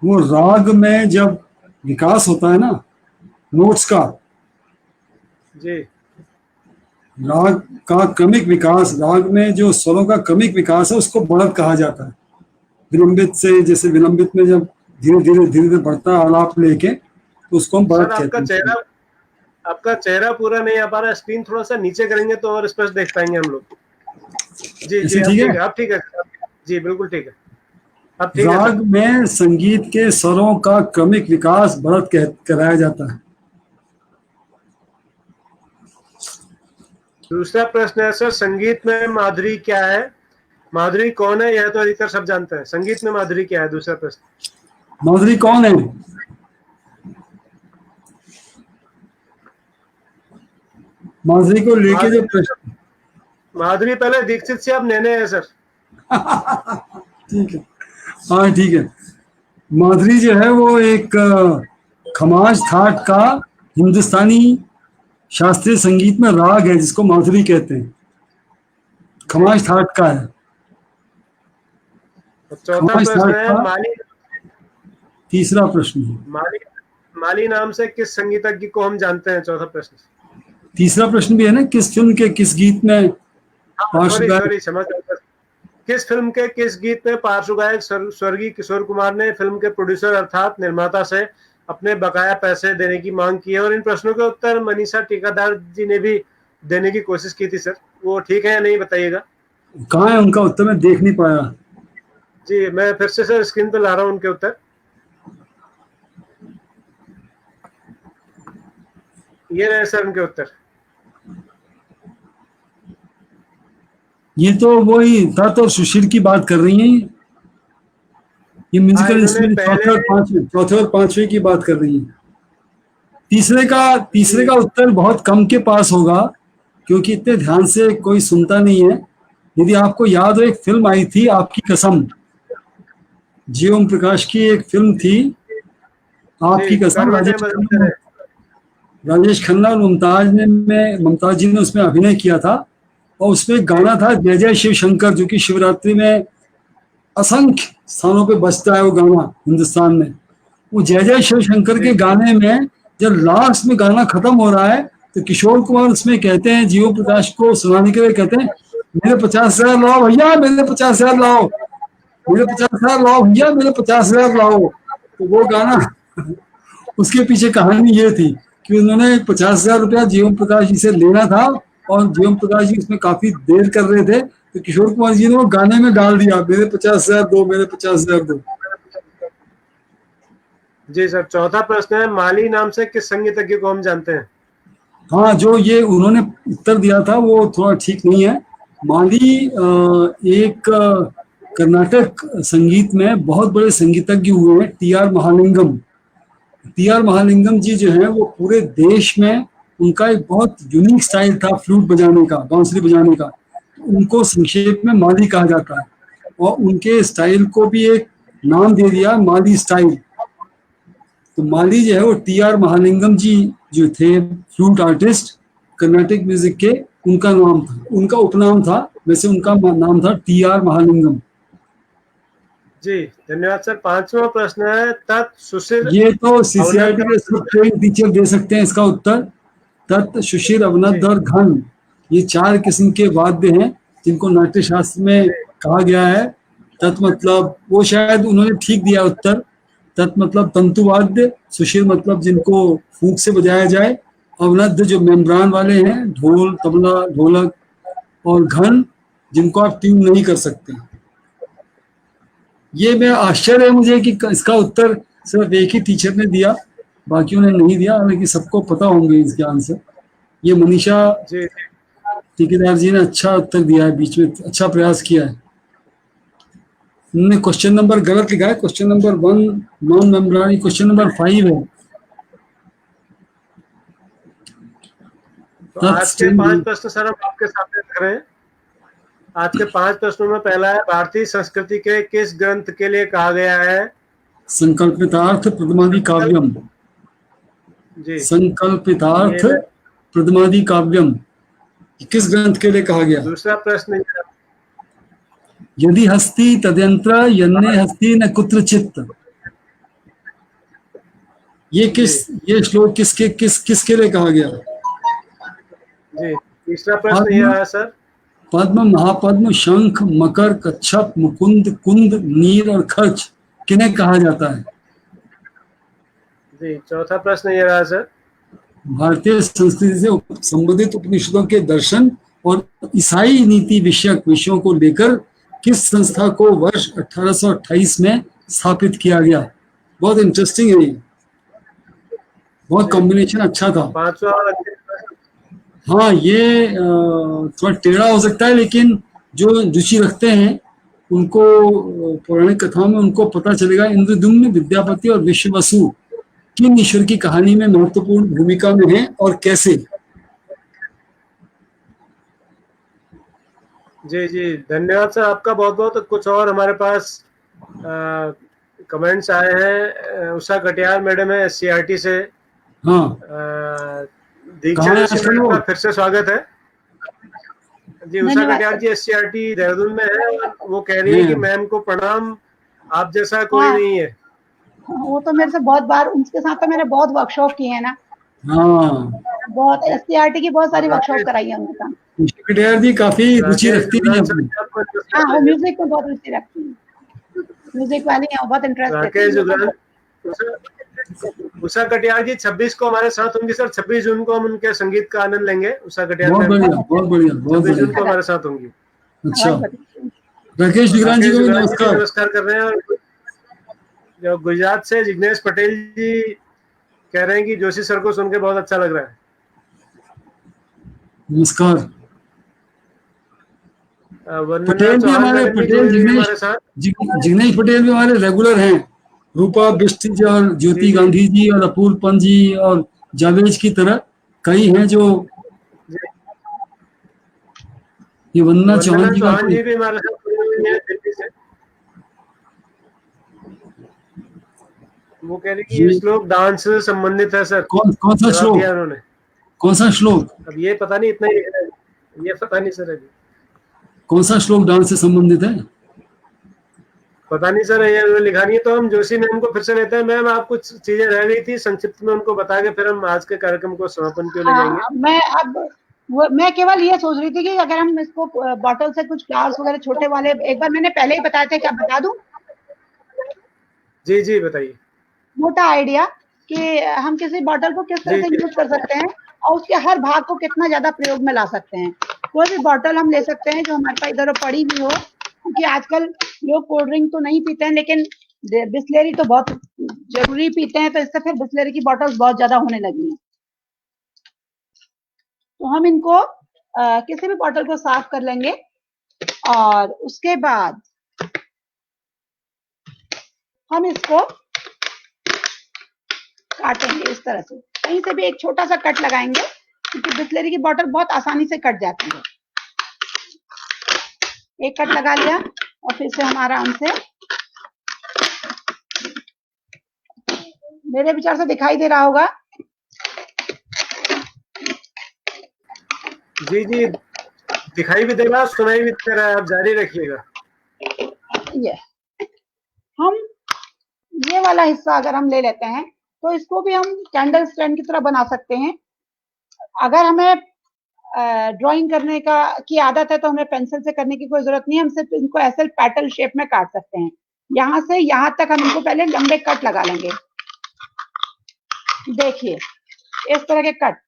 वो राग में जब विकास होता है ना, नोट्स का जी, राग का क्रमिक विकास, राग में जो स्वरों का क्रमिक विकास है उसको बढ़त कहा जाता है। विलंबित से, जैसे विलंबित में जब धीरे धीरे बढ़ता है आलाप लेके, तो उसको हम बढ़त कहते हैं। आपका चेहरा पूरा नहीं आ पा रहा है, स्क्रीन थोड़ा सा नीचे करेंगे तो और स्पष्ट देख पाएंगे हम लोग। जी जी ठीक है, आप ठीक है जी, बिल्कुल ठीक है, आप ठीक है। राग में संगीत के स्वरों का क्रमिक विकास बढ़त कराया जाता है। दूसरा प्रश्न है सर, संगीत में माधुरी क्या है? माधुरी कौन है यह तो अधिकतर सब जानते हैं, संगीत में माधुरी क्या है? दूसरा प्रश्न, माधुरी कौन है? माधुरी को लेके जो प्रश्न, माधुरी पहले दीक्षित से अब नैने है सर। ठीक है, हाँ ठीक है। माधुरी जो है वो एक खमाज थाट का हिंदुस्तानी शास्त्रीय संगीत में राग है जिसको माधुरी कहते हैं, खमाज थाट का है। चौथा खमाज प्रश्न थाट है, का माली तीसरा प्रश्न है। माली माली नाम से किस संगीतज्ञ को हम जानते हैं? चौथा प्रश्न। तीसरा प्रश्न भी है ना, किस फिल्म के किस गीत में सॉरी क्षमा करें, किस फिल्म के किस गीत में पार्श्व गायक स्वर्गीय किशोर कुमार ने फिल्म के प्रोड्यूसर अर्थात निर्माता से अपने बकाया पैसे देने की मांग की है? और इन प्रश्नों के उत्तर मनीषा टीकादार जी ने भी देने की कोशिश की थी सर, वो ठीक है या नहीं बताइएगा? कहाँ है उनका उत्तर? मैं देख नहीं पाया जी, मैं फिर से सर स्क्रीन पर ला रहा हूँ उनके उत्तर। ये रहे सर उनके उत्तर। ये तो वही था, तो सुशील की बात कर रही हैं ये म्यूजिकल इंस्ट्रूमेंट चौथे और पांचवे की बात कर रही है। तीसरे का उत्तर बहुत कम के पास होगा क्योंकि इतने ध्यान से कोई सुनता नहीं है। यदि आपको याद हो, एक फिल्म आई थी आपकी कसम, जी ओम प्रकाश की एक फिल्म थी आपकी कसम, राजेश खन्ना और मुमताज जी ने उसमें अभिनय किया था। और उसमें गाना था जय जय शिव शंकर, जो कि शिवरात्रि में असंख्य स्थानों पे बजता है वो गाना हिंदुस्तान में। वो जय जय शिव शंकर के गाने में जब लास्ट में गाना खत्म हो रहा है तो किशोर कुमार उसमें कहते हैं, जीओ प्रकाश को सुनाने के लिए कहते हैं, मेरे 50,000 लाओ भैया, मेरे 50,000 लाओ, मेरे 50,000 लाओ भैया, मेरे 50,000 लाओ। तो वो गाना उसके पीछे कहानी ये थी कि उन्होंने 50,000 रुपया जीओम प्रकाश जी से लेना था और जीओम प्रकाश जी उसमें काफी देर कर रहे थे, तो किशोर कुमार जी ने वो गाने में डाल दिया, मेरे 50,000 दो, मेरे 50,000 दो। जी सर, चौथा प्रश्न है, माली नाम से किस संगीतज्ञ को हम जानते हैं? हाँ, जो ये उन्होंने उत्तर दिया था वो थोड़ा ठीक नहीं है। माली एक कर्नाटक संगीत में बहुत बड़े संगीतज्ञ हुए हैं, टीआर महालिंगम। टीआर महालिंगम जी जो है वो पूरे देश में, उनका एक बहुत यूनिक स्टाइल था फ्लूट बजाने का, बांसुरी बजाने का। उनको संक्षेप में माली कहा जाता है और उनके स्टाइल को भी एक नाम दे दिया, माली स्टाइल। तो माली जो है वो टीआर महालिंगम जी जो थे फ्लूट आर्टिस्ट कर्नाटक म्यूजिक के, उनका नाम था, उनका उपनाम था, वैसे उनका नाम था टीआर महालिंगम। जी धन्यवाद सर। पांचवा प्रश्न है, तत् सुशील, ये तो सीसीआरटी के सब टीचर दे सकते हैं इसका उत्तर। तत्, सुशील, अवनद्ध और घन, ये 4 किस्म के वाद्य हैं जिनको नाट्य शास्त्र में कहा गया है। तत् मतलब, वो शायद उन्होंने ठीक दिया उत्तर, तत् मतलब तंतुवाद्य, सुशील मतलब जिनको फूंक से बजाया जाए, अवनद्ध जो मेम्ब्रान वाले हैं, ढोल, तबला, ढोलक, और घन जिनको आप ट्यून नहीं कर सकते। ये मैं आश्चर्य है मुझे कि इसका उत्तर सिर्फ एक ही टीचर ने दिया, बाकियों ने नहीं दिया, हालांकि सबको पता होंगे इसके आंसर। ये मनीषा टीकेदार जी ने अच्छा उत्तर दिया है, बीच में अच्छा प्रयास किया है। उन्होंने क्वेश्चन नंबर गलत लिखा है, question number 1 non membrane, question number 5 है। तो आज के 5 प्रश्न सर हम आपके सामने रख रहे हैं। आज के 5 प्रश्नों में पहला है, भारतीय संस्कृति के किस ग्रंथ के लिए कहा गया है संकल्पितार्थ प्रथमादि काव्यम? जी, संकल्पितार्थ प्रथमादि काव्यम किस ग्रंथ के लिए कहा गया? दूसरा प्रश्न, यदि हस्ति तद्यंत्र यन्ने हस्ति न कुत्रचित्, ये श्लोक किसके लिए कहा गया? जी, तीसरा प्रश्न ये है सर, पद्म, महापद्म, शंख, मकर, कच्छप, मुकुंद, कुंद, नीर और खर्च किन्हें कहा जाता है? जी, चौथा प्रश्न ये रहा सर, भारतीय संस्कृति से संबंधित उपनिषदों के दर्शन और ईसाई नीति विषयक विषयों को लेकर किस संस्था को वर्ष 1828 में स्थापित किया गया? बहुत इंटरेस्टिंग है ये, बहुत कॉम्बिनेशन अच्छा था। पांचवा, हाँ, ये थोड़ा टेढ़ा हो सकता है लेकिन जो रुचि रखते हैं उनको पौराणिक कथाओं में उनको पता चलेगा इंद्रद्युम्न, विद्यापति और विश्ववसु किन ईश्वर की कहानी में महत्वपूर्ण भूमिका में है और कैसे। जी जी, धन्यवाद सर आपका बहुत बहुत। कुछ और हमारे पास कमेंट्स आए हैं। उषा कटियार मैडम है SCRT से। हाँ, दीक्षा कहाँ है जोशी आजकल मैडम वो? का फिर से स्वागत है जी। उषा धन्यवाद कटियार सर। जी SCRT देहरादून में है और वो कह रही है कि हैं। मैम को प्रणाम, आप जैसा कोई हाँ, नहीं है। वो तो मेरे से बहुत बार, उनके साथ तो मैंने बहुत वर्कशॉप किए हैं ना, हाँ, बहुत जी। SCRT की बहुत और सारी वर्कशॉप राकेश कराई है उनके साथ। उषा कटियार जी काफी रुचि राकेश रखती हैं जुगरान सर अपनी। जी आपको हाँ, वो नमस्कार है। म्यूजिक में बहुत रुचि रखती हैं, म्यूजिक वाली हैं, वो बहुत इंटरेस्ट लेती राकेश हैं लोगों जुगरान, को। उषा कटियार जी 26 को हमारे साथ होंगी सर। 26 जून को हम उनके संगीत का आनंद लेंगे। उषा कटियार बहुत मैम बढ़िया, बहुत बढ़िया, बहुत 26 जून बढ़िया। को हमारे साथ होंगी। अच्छा, बहुत बढ़िया। राकेश और जुगरान जी राकेश को भी जुगरान जी भी नमस्कार। नमस्कार कर रहे हैं। और जो गुजरात से जिग्नेश पटेल जी कह रहे हैं कि जोशी सर को सुन के बहुत अच्छा लग रहा है। नमस्कार। वंदना पटेल भी चौहान हमारे, मैडम भी पटेल जुड़ी हुई है जिग्नेश, हमारे साथ। जिग्नेश पटेल भी हमारे रेगुलर हैं। रूपा बिष्ट जी और जी ज्योति जी गांधी जी और अपूर्व पंत जी और जावेद की तरह कई हैं जो, जी। ये वंदना चौहान वंदना जी का चौहान तो जी भी हमारे साथ जुड़ी हुई है दिल्ली से। वो कह रही कि ये ये श्लोक डांस से संबंधित है सर। कौन कौन सा जवाब श्लोक, दिया उन्होंने। कौन सा श्लोक, अब ये पता नहीं, इतना ही है। ये पता नहीं सर अभी। कौन सा श्लोक डांस से संबंधित है? पता नहीं सर, ये उन्होंने लिखा नहीं है। तो हम जोशी मैम को फिर से लेते हैं। मैम आप कुछ चीजें रह गई थी संक्षिप्त में उनको बता के फिर हम आज के कार्यक्रम को समापन क्यों ले जाएंगे। हाँ, मैं अब मैं केवल ये सोच रही थी कि अगर हम इसको बॉटल से कुछ फ्लावर्स वगैरह छोटे वाले, एक बार मैंने पहले ही बताया था, क्या बता दूं? जी जी बताइए। मोटा आइडिया कि हम किसी बॉटल को किस तरह जी से जी यूज कर सकते हैं और उसके हर भाग को कितना ज्यादा प्रयोग में ला सकते हैं। कोई भी बॉटल हम ले सकते हैं जो हमारे पास इधर पड़ी भी हो, क्योंकि आजकल लोग कोल्ड ड्रिंक तो नहीं पीते हैं, लेकिन बिस्लेरी तो बहुत जरूरी पीते हैं, तो इससे फिर बिस्लेरी की बॉटल्स बहुत ज्यादा होने लगी हैं। तो हम इनको किसी भी बॉटल को साफ कर लेंगे और उसके बाद हम इसको काटेंगे इस तरह से, कहीं से भी एक छोटा सा कट लगाएंगे, क्योंकि बिस्लेरी की बॉटल बहुत आसानी से कट जाती है। एक कट लगा लिया और फिर से हम आराम से, मेरे विचार से दिखाई दे रहा होगा। जी जी दिखाई भी दे रहा है, सुनाई भी दे रहा है। आप जारी रखिएगा। ये हम ये वाला हिस्सा अगर हम ले लेते हैं तो इसको भी हम कैंडल स्टैंड की तरह बना सकते हैं। अगर हमें ड्राइंग करने का की आदत है तो हमें पेंसिल से करने की कोई जरूरत नहीं है, हम सिर्फ इनको ऐसे पैटर्न शेप में काट सकते हैं। यहाँ से यहाँ तक हम इनको पहले लंबे कट लगा लेंगे। देखिए इस तरह के कट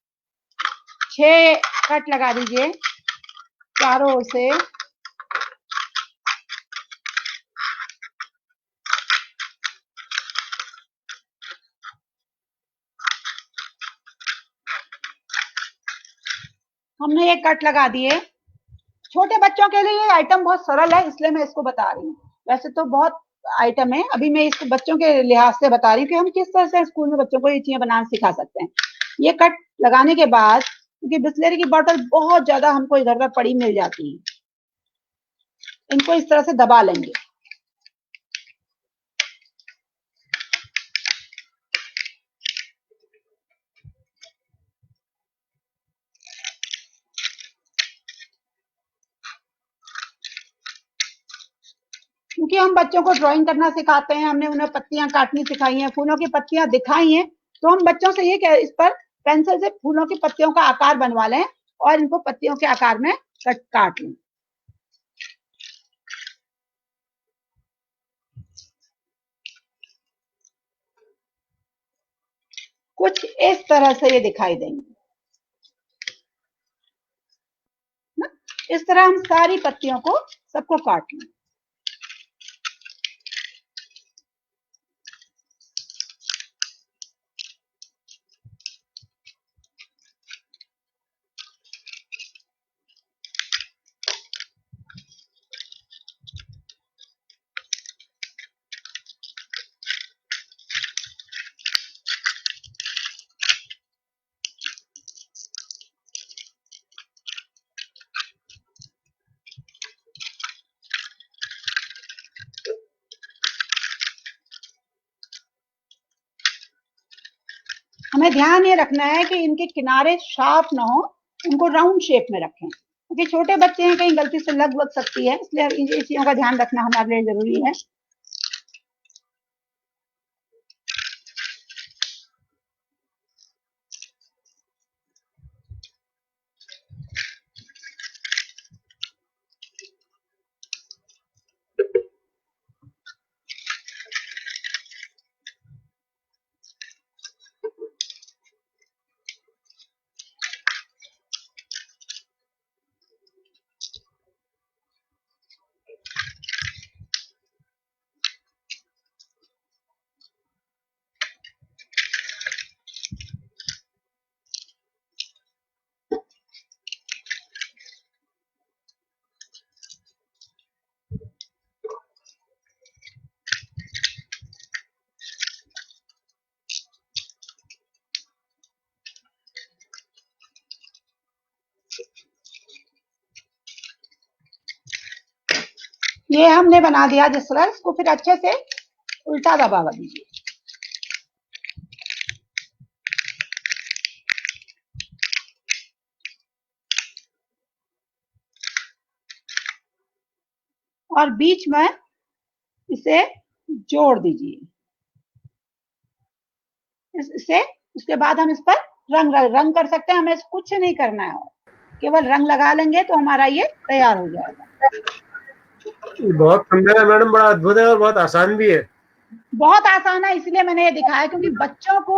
6 कट लगा दीजिए चारों ओर से। हमने ये कट लगा दिए। छोटे बच्चों के लिए ये आइटम बहुत सरल है, इसलिए मैं इसको बता रही हूँ। वैसे तो बहुत आइटम है, अभी मैं इसको बच्चों के लिहाज से बता रही हूँ कि हम किस तरह से स्कूल में बच्चों को ये चीजें बनाना सिखा सकते हैं। ये कट लगाने के बाद, क्योंकि बिस्लेरी की बोतल बहुत ज्यादा हमको इधर उधर पड़ी मिल जाती है, इनको इस तरह से दबा लेंगे। क्योंकि हम बच्चों को ड्राइंग करना सिखाते हैं, हमने उन्हें पत्तियां काटनी सिखाई हैं, फूलों की पत्तियां दिखाई हैं, तो हम बच्चों से ये इस पर पेंसिल से फूलों की पत्तियों का आकार बनवा लें और इनको पत्तियों के आकार में काट लें। कुछ इस तरह से ये दिखाई देंगे ना। इस तरह हम सारी पत्तियों को सबको काट लें। हमें ध्यान ये रखना है कि इनके किनारे शार्प ना हो, उनको राउंड शेप में रखें, क्योंकि छोटे बच्चे हैं, कहीं गलती से लग सकती है, इसलिए इन चीजों का ध्यान रखना हमारे लिए जरूरी है। ये हमने बना दिया जिस तरह, इसको फिर अच्छे से उल्टा दबा दीजिए। और बीच में इसे जोड़ दीजिए इससे। उसके बाद हम इस पर रंग कर सकते हैं, हमें कुछ नहीं करना है, केवल रंग लगा लेंगे तो हमारा ये तैयार हो जाएगा। बहुत सुंदर है मैडम, बड़ा अद्भुत है और बहुत आसान भी है। बहुत आसान है, इसलिए मैंने ये दिखाया, क्योंकि बच्चों को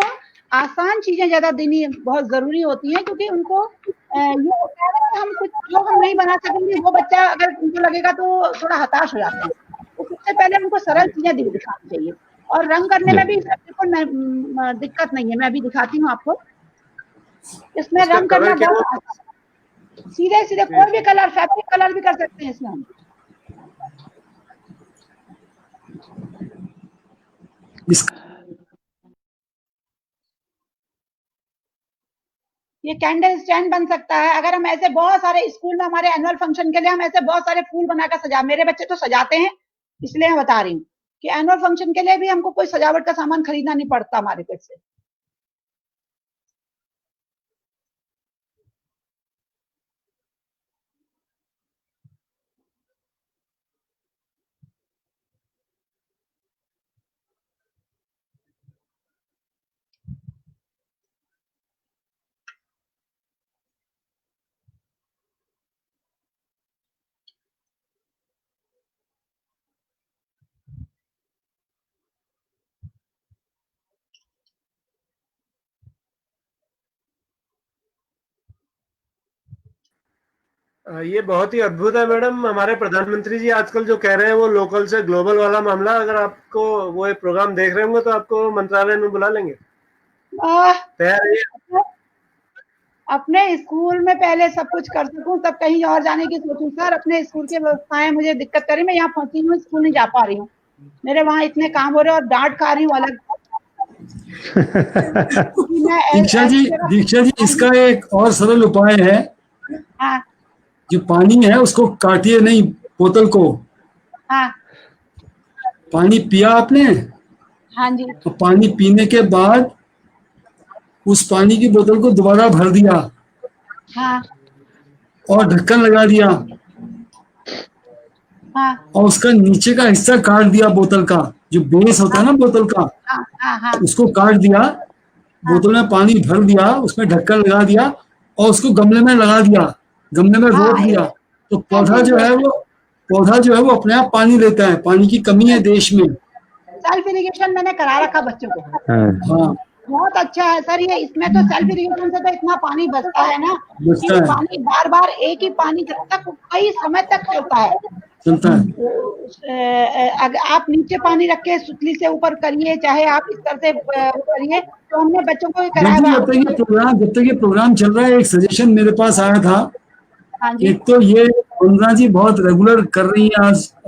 आसान चीजें ज्यादा देनी बहुत जरूरी होती हैं, क्योंकि उनको ये होता है कि हम कुछ जो हम नहीं बना सकेंगे, वो बच्चा अगर उनको लगेगा तो थोड़ा हताश हो जाता है। तो सबसे पहले उनको सरल चीजें दिखानी चाहिए, और रंग करने में भी बिल्कुल दिक्कत नहीं है। मैं अभी दिखाती हूँ आपको, इसमें रंग करना बहुत आसान है। सीधे सीधे कोई भी कलर, फैब्रिक कलर भी कर सकते हैं इसमें हम। ये कैंडल स्टैंड बन सकता है। अगर हम ऐसे बहुत सारे स्कूल में हमारे एनुअल फंक्शन के लिए हम ऐसे बहुत सारे फूल बनाकर सजा, मेरे बच्चे तो सजाते हैं, इसलिए मैं बता रही हूँ कि एनुअल फंक्शन के लिए भी हमको कोई सजावट का सामान खरीदना नहीं पड़ता मार्केट से। ये बहुत ही अद्भुत है मैडम। हमारे प्रधानमंत्री जी आजकल जो कह रहे हैं वो लोकल से ग्लोबल वाला मामला, अगर आपको वो एक प्रोग्राम देख रहे होंगे तो आपको मंत्रालय में बुला लेंगे। तैयार है? अपने स्कूल में पहले सब कुछ कर सकूं, तब कहीं और जाने की सोचूं। सर, अपने स्कूल की व्यवस्थाएं मुझे दिक्कत करी, मैं यहाँ फंसी हूँ, स्कूल नहीं जा पा रही हूँ, मेरे वहाँ इतने काम हो रहे और डांट खा रही हूँ अलग। दीक्षा जी इसका एक और सरल उपाय है। हाँ। जो पानी है उसको काटिए नहीं, बोतल को। हाँ। पानी पिया आपने? हाँ जी। तो पानी पीने के बाद उस पानी की बोतल को दोबारा भर दिया। हाँ। और ढक्कन लगा दिया। हाँ। और उसका नीचे का हिस्सा काट दिया, बोतल का जो बेस होता है ना बोतल का। हाँ। हाँ। हाँ। उसको काट दिया, बोतल में पानी भर दिया, उसमें ढक्कन लगा दिया और उसको गमले में लगा दिया, गमले में रोप दिया, तो पौधा जो है वो अपने आप पानी लेता है। पानी की कमी है देश में। सेल्फ इरिगेशन मैंने करा रखा बच्चों को। हाँ, बहुत अच्छा है सर ये। इसमें तो सेल्फ इरिगेशन से तो इतना पानी बचता है ना, बचता है। पानी बार बार एक ही पानी जब तक कई समय तक चलता है। अगर आप नीचे पानी रख के सुतली से ऊपर करिए, चाहे आप इस तरह से करिए, तो हमने बच्चों को कराया। जब तक ये प्रोग्राम चल रहा है, एक सजेशन मेरे पास आया था। एक तो ये वंदना जी बहुत रेगुलर कर रही हैं,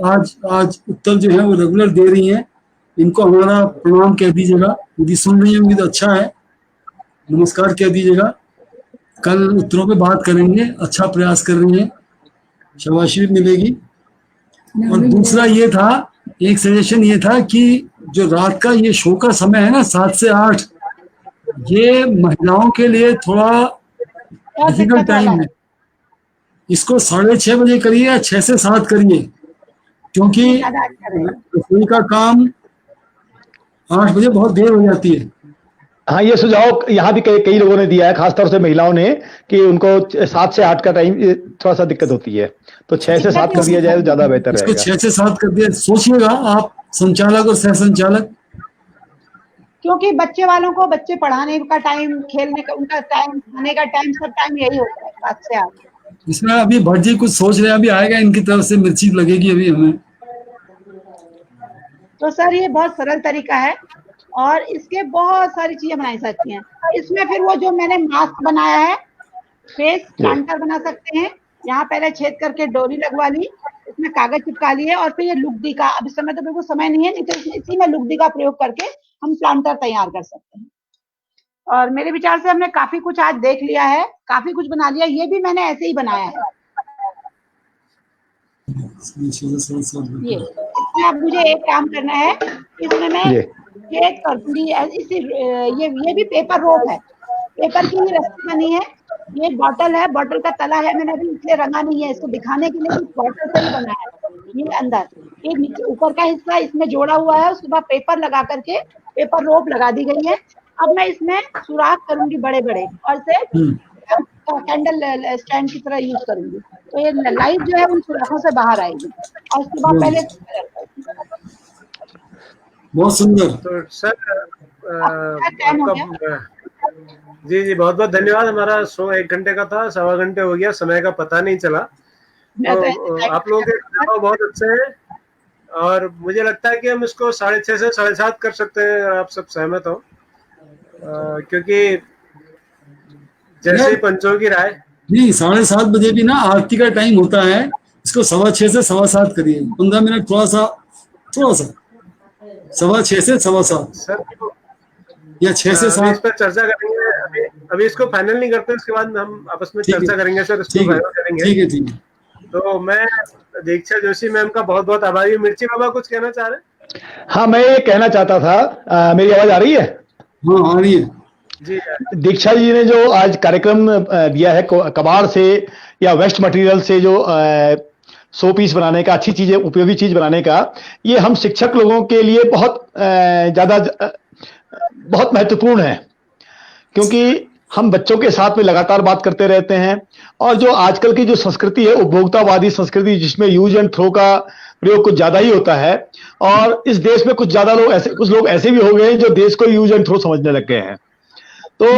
आज उत्तर जो है वो रेगुलर दे रही हैं, इनको हमारा प्रणाम कह दीजिएगा। यदि सुन रही होंगी तो अच्छा है, नमस्कार कह दीजिएगा। कल उत्तरों पे बात करेंगे, अच्छा प्रयास कर रही हैं, शाबाशी भी मिलेगी। और दूसरा ये था, एक सजेशन ये था कि जो रात का ये शो का समय है ना 7 से 8, ये महिलाओं के लिए थोड़ा बहुत डिफिकल्ट दिक्कत वाला टाइम है। है। इसको 6:30 बजे करिए या 6 से 7 करिए, क्योंकि ये ज्यादा अच्छा रहेगा। रसोई का काम 8 बजे बहुत देर हो जाती है। हाँ, ये सुझाव यहाँ भी कई लोगों ने दिया है, खासतौर से महिलाओं ने, कि उनको 7 से 8 का टाइम थोड़ा सा दिक्कत होती है, तो 6 से 7 कर दिया जाए तो ज्यादा बेहतर इसको रहेगा। 6 से 7 कर दिया। सोचिएगा आप संचालक और सह संचालक, क्योंकि बच्चे वालों को बच्चे पढ़ाने का टाइम, खेलने का उनका टाइम, खाने का टाइम, सब टाइम यही होता है 7 से 8। इसमें अभी भट्ट जी कुछ सोच रहे हैं, अभी आएगा इनकी तरफ से मिर्ची लगेगी अभी हमें। तो सर ये बहुत सरल तरीका है और इसके बहुत सारी चीजें बनाई सकती हैं। इसमें फिर वो जो मैंने मास्क बनाया है, फेस प्लांटर बना सकते हैं। यहाँ पहले छेद करके डोरी लगवा ली, इसमें कागज चिपका लिए और फिर ये लुगदी का, अब इस समय तो बिल्कुल समय नहीं है, नहीं तो इसी में लुगदी का प्रयोग करके हम प्लांटर तैयार कर सकते हैं। और मेरे विचार से हमने काफी कुछ आज देख लिया है, काफी कुछ बना लिया। ये भी मैंने ऐसे ही बनाया है। ये इसमें अब मुझे एक काम करना है, इसमें मैं छेद कर दूंगी। ये भी पेपर रोप है, पेपर की ही रस्सी बनी है। ये बॉटल है, बॉटल का तला है, मैंने अभी इसलिए रंगा नहीं है, इसको दिखाने के लिए बॉटल से ही बनाया है। ये अंदर, ये नीचे ऊपर का हिस्सा इसमें जोड़ा हुआ है, उसके बाद पेपर लगा करके पेपर रोप लगा दी गई है। अब मैं इसमें सुराख करूंगी बड़े बड़े और से कैंडल स्टैंड की तरह यूज करूंगी, तो ये लाइट जो है उन सुराखों से बाहर आएगी। और उसके बाद पहले बहुत सुंदर। तो सर आपका जी जी बहुत बहुत धन्यवाद। हमारा शो 1 घंटे का था, 1.25 घंटे हो गया, समय का पता नहीं चला। तो आप लोगों के सुझाव बहुत अच्छे हैं और मुझे लगता है कि हम इसको 6:30 से 7:30 कर सकते हैं, अगर आप सब सहमत हो, क्योंकि जैसे ही पंचों की राय। नहीं, 7:30 बजे भी ना आरती का टाइम होता है, इसको 6:15 से 7:15 करिए, 15 मिनट थोड़ा सा 6:15 से 7:15 सर या 6 से 7। इस पर चर्चा करेंगे, अभी इसको फाइनल नहीं करते, इसके बाद हम आपस में चर्चा करेंगे सर, इसको फाइनल करेंगे। ठीक है ठीक है। तो मैं दीक्षा जोशी मैम का बहुत बहुत आभारी हूँ। मिर्ची बाबा कुछ कहना चाह रहे हैं? हाँ, मैं ये कहना चाहता था, मेरी आवाज आ रही है? हाँ, आ रही है जी। दीक्षा जी ने जो आज कार्यक्रम दिया है, कबाड़ से या वेस्ट मटेरियल से जो शो पीस बनाने का, अच्छी चीजें, उपयोगी चीज बनाने का, ये हम शिक्षक लोगों के लिए बहुत महत्वपूर्ण है, क्योंकि हम बच्चों के साथ में लगातार बात करते रहते हैं। और जो आजकल की जो संस्कृति है, उपभोक्तावादी संस्कृति, जिसमें यूज एंड थ्रो का प्रयोग कुछ ज्यादा ही होता है, और इस देश में कुछ लोग ऐसे भी हो गए हैं जो देश को यूज एंड थ्रो समझने लग गए हैं। तो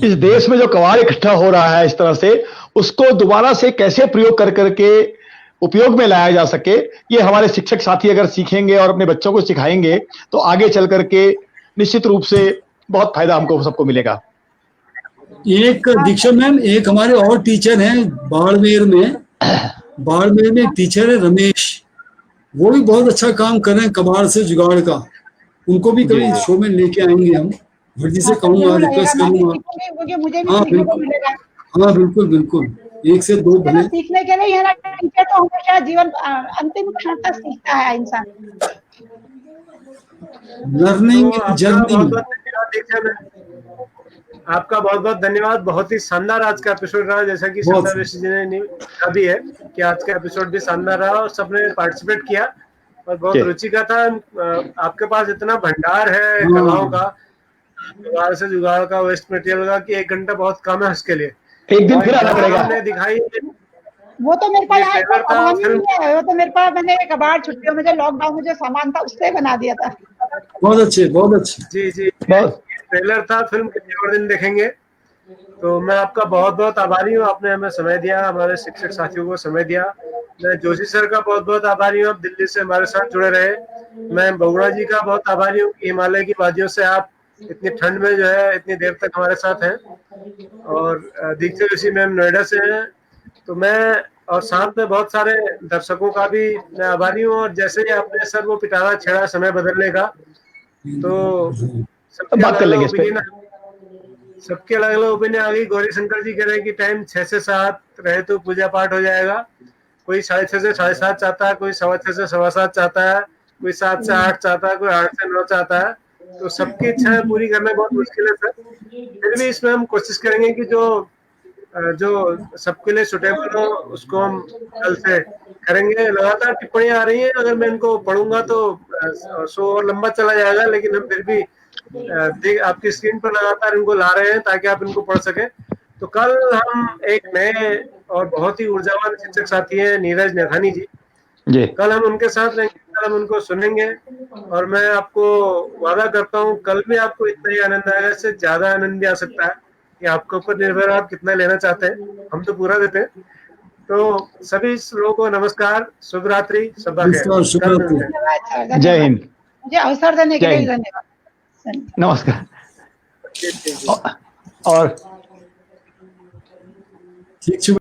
इस देश में जो कबाड़ इकट्ठा हो रहा है इस तरह से, उसको दोबारा से कैसे प्रयोग कर करके उपयोग में लाया जा सके, ये हमारे शिक्षक साथी अगर सीखेंगे और अपने बच्चों को सिखाएंगे तो आगे चल करके निश्चित रूप से बहुत फायदा हमको सबको मिलेगा। एक दीक्षा मैम, एक हमारे और टीचर हैं बाड़मेर में एक टीचर है रमेश, वो भी बहुत अच्छा काम कर रहे हैं कबाड़ से जुगाड़ का। उनको भी कभी शो में लेके आएंगे हम। भट्ट जी से कहूँगा, रिक्वेस्ट करूँगा। मुझे भी सीखने को मिलेगा। हाँ बिल्कुल बिल्कुल, 1 से 2 भले। सीखने के लिए है ना, टीचर तो हमेशा जीवन अंतिम क्षण तक सीखता है इंसान। Learning journey. आपका बहुत बहुत धन्यवाद। बहुत ही शानदार आज का एपिसोड रहा, जैसा कि संध्या ऋषि जी ने कहा भी है कि आज का एपिसोड भी शानदार रहा और सबने पार्टिसिपेट किया और बहुत रुचि का था। आपके पास इतना भंडार है कलाओं का, जुगाड़ से जुगाड़ का, वेस्ट मटेरियल का, कि 1 घंटा बहुत कम है उसके लिए। एक दिन फिर आना पड़ेगा। हमने दिखाई वो तो मेरे पास है, वो तो मेरे पास, मैंने कबाड़ छुट्टियों में जो लॉकडाउन में जो सामान था उससे बना दिया था। बहुत अच्छे बहुत अच्छे। जी जी, ट्रेलर था, फिल्म कितने और दिन देखेंगे। तो मैं आपका बहुत बहुत आभारी हूँ, आपने हमें समय दिया, हमारे शिक्षक साथियों को समय दिया। मैं जोशी सर का बहुत बहुत आभारी हूँ, आप दिल्ली से हमारे साथ जुड़े रहे। मैं बगुड़ा जी का बहुत आभारी हूँ कि हिमालय की वादियों से आप इतनी ठंड में जो है इतनी देर तक हमारे साथ हैं। और दीक्षा जोशी मैम नोएडा से हैं। तो मैं और साथ में बहुत सारे दर्शकों का भी मैं आभारी हूँ। और जैसे ही आपने सर वो पिटारा छेड़ा समय बदलने का, तो सबके अलग अलग ओपिनियन आ गई। गौरी शंकर जी कह रहे हैं कि टाइम 6 से 7 रहे तो पूजा पाठ हो जाएगा। कोई 6:30 से 7:30 चाहता है, कोई 6:15 से 7:15 चाहता है, कोई 7 से 8 चाहता है, कोई 8 से 9 चाहता है। तो सबकी इच्छाएं पूरी करना बहुत मुश्किल है सर। फिर भी इसमें हम कोशिश करेंगे कि जो सबके लिए सुटेबल हो उसको हम कल से करेंगे। लगातार टिप्पणियां आ रही हैं, अगर मैं इनको पढ़ूंगा तो शो और लंबा चला जाएगा, लेकिन हम फिर भी आपकी स्क्रीन पर लगातार इनको ला रहे हैं ताकि आप इनको पढ़ सकें। तो कल हम एक नए और बहुत ही ऊर्जावान शिक्षक साथी हैं नीरज नेथानी जी, कल हम उनके साथ रहेंगे, कल हम उनको सुनेंगे और मैं आपको वादा करता हूँ कल भी आपको इतना ही आनंद आएगा, इससे ज्यादा आनंद भी आ सकता है। कि आपके ऊपर निर्भर है आप कितना लेना चाहते हैं, हम तो पूरा देते हैं। तो सभी लोगों को नमस्कार, शुभ रात्रि, शब्बा खैर। जय हिंद। मुझे अवसर देने के लिए धन्यवाद। नमस्कार। और ठीक